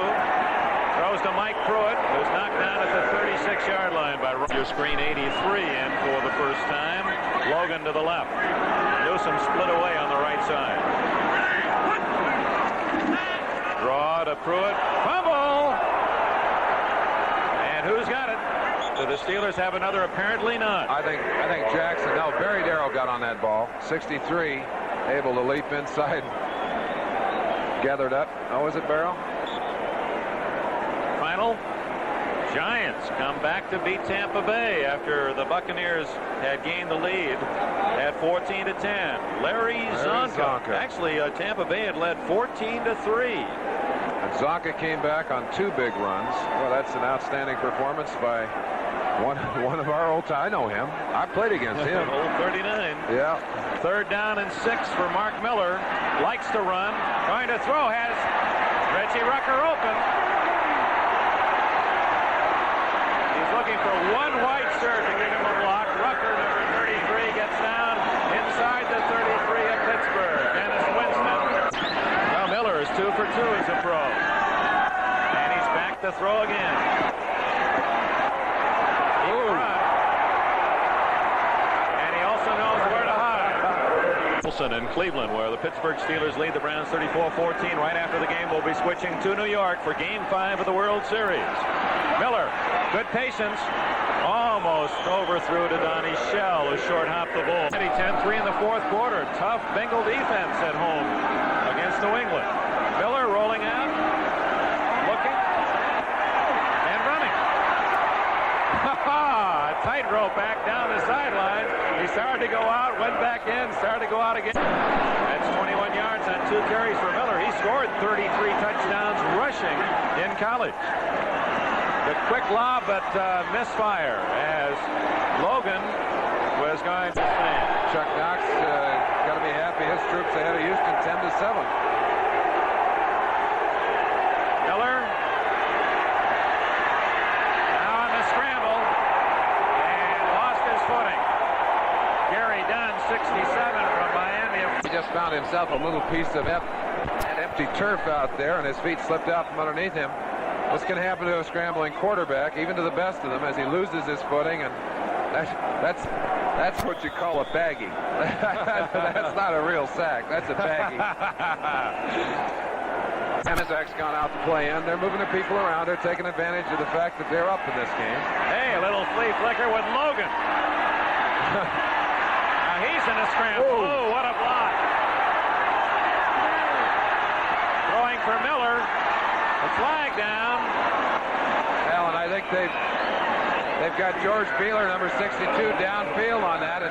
[SPEAKER 1] Throws to Mike Pruitt, who's knocked down at the 36-yard line by your screen 83 in for the first time. Logan to the left. Newsom split away on the right side. Draw to Pruitt. Fumble! And who's got it? Do the Steelers have another? Apparently not.
[SPEAKER 2] I think Jackson, no, Barry Darrow got on that ball. 63, able to leap inside. Gathered up. Oh, is it Barrow?
[SPEAKER 1] Final. Giants come back to beat Tampa Bay after the Buccaneers had gained the lead at 14-10. Larry Zonka. Actually, Tampa Bay had led 14-3.
[SPEAKER 2] And Zonka came back on 2 big runs. Well, that's an outstanding performance by one of our old time. I know him. I played against him.
[SPEAKER 1] Old 39.
[SPEAKER 2] Yeah.
[SPEAKER 1] 3rd down and 6 for Mark Miller. Likes to run. Going to throw. Has Reggie Rucker open. He's looking for one white shirt to give him a block. Rucker, number 33, gets down inside the 33 of Pittsburgh. Dennis Winston. Well, Miller is 2 for 2 as a pro. And he's back to throw again. In Cleveland, where the Pittsburgh Steelers lead the Browns 34-14. Right after the game, we'll be switching to New York for Game 5 of the World Series. Miller, good patience, almost overthrew to Donnie Shell, who short-hopped the ball. 10-3 in the 4th quarter. Tough Bengal defense at home against New England. Miller rolling out, looking, and running. Tightrope back down the sideline. He started to go out, went back in, started to go out again. That's 21 yards on 2 carries for Miller. He scored 33 touchdowns rushing in college. The quick lob, but misfire as Logan was going to stand.
[SPEAKER 2] Chuck Knox got to be happy. His troops ahead of Houston 10-7.
[SPEAKER 1] Miller now on the scramble and lost his footing. Gary Dunn, 67 from Miami.
[SPEAKER 2] He just found himself a little piece of empty turf out there, and his feet slipped out from underneath him. This can happen to a scrambling quarterback, even to the best of them, as he loses his footing, and that's what you call a baggie. That's not a real sack. That's a baggie. Amazak's gone out to play in. They're moving the people around. They're taking advantage of the fact that they're up in this game.
[SPEAKER 1] Hey, a little flea flicker with Logan. Now he's in a scramble. Oh, what a block. Throwing for Miller. The flag down.
[SPEAKER 2] Well, and I think they've got George Beeler, number 62, downfield on that, and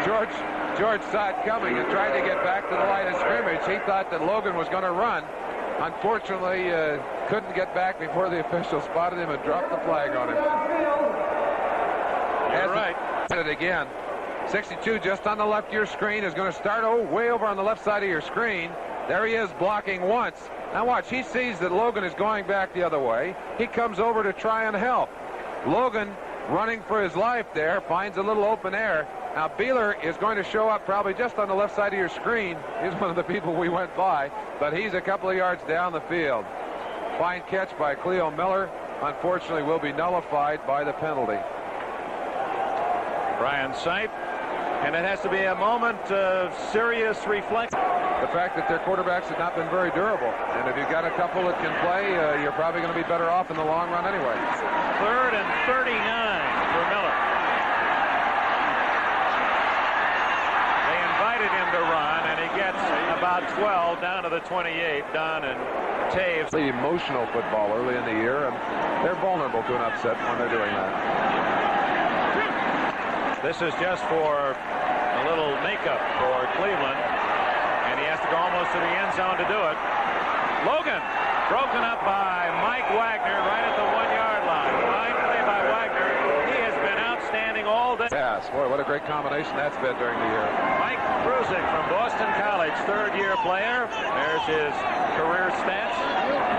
[SPEAKER 2] George saw it coming and tried to get back to the line of scrimmage. He thought that Logan was going to run. Unfortunately, couldn't get back before the official spotted him and dropped the flag on him.
[SPEAKER 1] All right.
[SPEAKER 2] It again. 62 just on the left of your screen is going to start way over on the left side of your screen. There he is blocking once. Now watch, he sees that Logan is going back the other way. He comes over to try and help. Logan, running for his life there, finds a little open air. Now Bleier is going to show up probably just on the left side of your screen. He's one of the people we went by, but he's a couple of yards down the field. Fine catch by Cleo Miller. Unfortunately, will be nullified by the penalty.
[SPEAKER 1] Brian Sipe, and it has to be a moment of serious reflection.
[SPEAKER 2] The fact that their quarterbacks have not been very durable, and if you've got a couple that can play, you're probably going to be better off in the long run anyway.
[SPEAKER 1] 3rd and 39 for Miller. They invited him to run, and he gets about 12 down to the 28. Dunn and Taves.
[SPEAKER 2] The emotional football early in the year, and they're vulnerable to an upset when they're doing that.
[SPEAKER 1] This is just for a little makeup for Cleveland, and he has to go almost to the end zone to do it. Logan broken up by Mike Wagner right at the 1-yard line. Fine play by Wagner. He has been outstanding all day.
[SPEAKER 2] Yes, boy, what a great combination that's been during the year.
[SPEAKER 1] Mike Kruzik from Boston College, 3rd-year player. There's his career stats.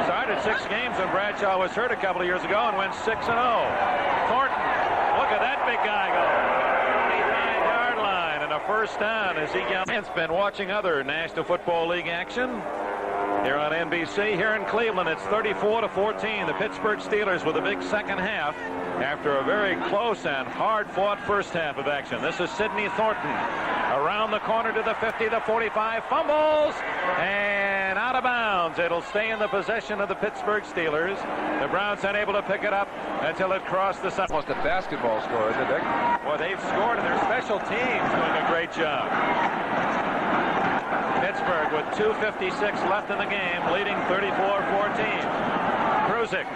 [SPEAKER 1] Started 6 games when Bradshaw was hurt a couple of years ago and went 6-0. Thornton, look at that big guy go. 29-yard line and a first down as he has been watching other National Football League action here on NBC. Here in Cleveland, it's 34-14. The Pittsburgh Steelers with a big second half after a very close and hard-fought first half of action. This is Sidney Thornton around the corner to the 50, the 45, fumbles, and out of bounds. It'll stay in the possession of the Pittsburgh Steelers. The Browns unable to pick it up until it crossed the side.
[SPEAKER 2] Almost a basketball score, isn't it, Dick?
[SPEAKER 1] Well, they've scored, and their special teams doing a great job. Pittsburgh with 2:56 left in the game, leading 34-14. Kruzik,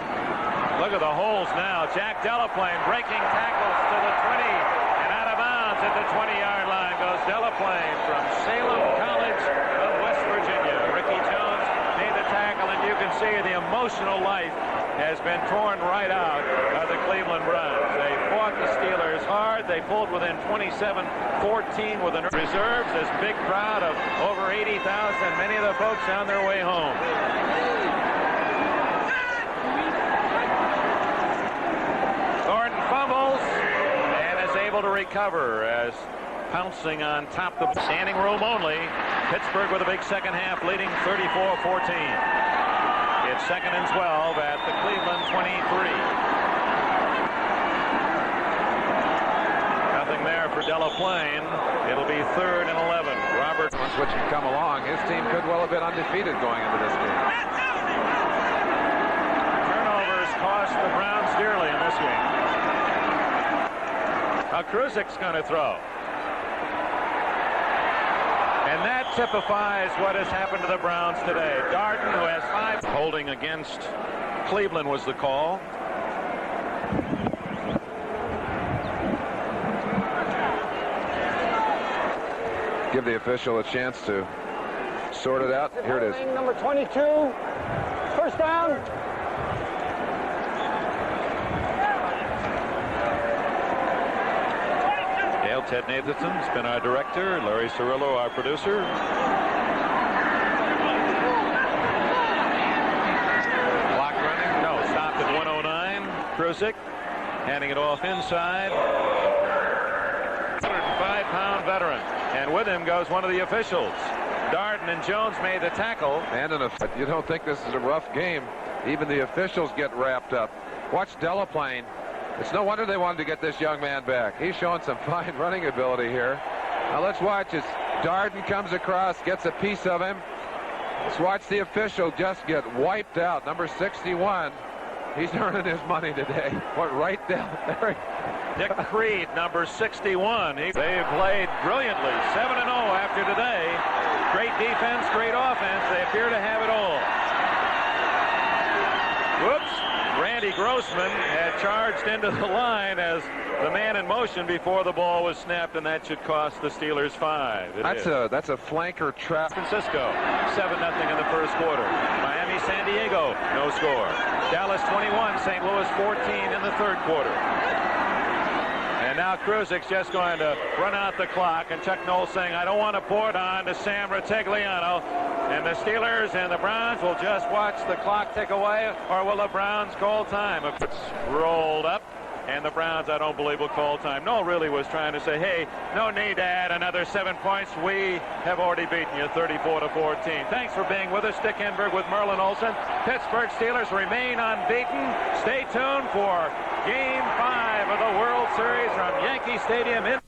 [SPEAKER 1] look at the holes now. Jack Delaplane breaking tackles to the 20, and out of bounds at the 20-yard line goes Delaplane from Salem College of West Virginia. Ricky Jones made the tackle, and you can see the emotional life has been torn right out of the Cleveland Browns. They fought the Steelers hard. They pulled within 27-14 with the reserves. This big crowd of over 80,000, many of the folks on their way home. Thornton fumbles and is able to recover as pouncing on top of the standing room only. Pittsburgh with a big second half, leading 34-14. It's 2nd and 12 at the Cleveland 23. Nothing there for Delaplane. It'll be 3rd and 11. Robert,
[SPEAKER 2] once which can come along, his team could well have been undefeated going into this game.
[SPEAKER 1] Turnovers cost the Browns dearly in this game. Now Kruzik's going to throw. And that typifies what has happened to the Browns today. Darden, who has 5. Holding against Cleveland was the call.
[SPEAKER 2] Give the official a chance to sort it out. Here it is.
[SPEAKER 5] Number 22, first down.
[SPEAKER 1] Ted Nathanson's been our director. Larry Cirillo, our producer. Clock running. No, stopped at 109. Kruzik handing it off inside. 105-pound veteran. And with him goes one of the officials. Darden and Jones made the tackle.
[SPEAKER 2] And you don't think this is a rough game. Even the officials get wrapped up. Watch Delaplane. It's no wonder they wanted to get this young man back. He's showing some fine running ability here. Now let's watch as Darden comes across, gets a piece of him. Let's watch the official just get wiped out. Number 61. He's earning his money today. What, right down there?
[SPEAKER 1] Dick Creed, number 61. They played brilliantly. 7-0 after today. Great defense, great offense. They appear to have it all. Whoops. Randy Grossman had charged into the line as the man in motion before the ball was snapped, and that should cost the Steelers 5.
[SPEAKER 2] That's a flanker trap.
[SPEAKER 1] Francisco, 7-0 in the first quarter. Miami, San Diego, no score. Dallas 21, St. Louis 14 in the third quarter. And And now Kruzik's just going to run out the clock, and Chuck Noll saying, I don't want to pour it on to Sam Retigliano. And the Steelers and the Browns will just watch the clock tick away, or will the Browns call time? If it's rolled up, and the Browns, I don't believe, will call time. Noll really was trying to say, hey, no need to add another 7 points. We have already beaten you 34-14. Thanks for being with us. Dick Enberg with Merlin Olsen. Pittsburgh Steelers remain unbeaten. Stay tuned for Game 5 of the World Series from Yankee Stadium in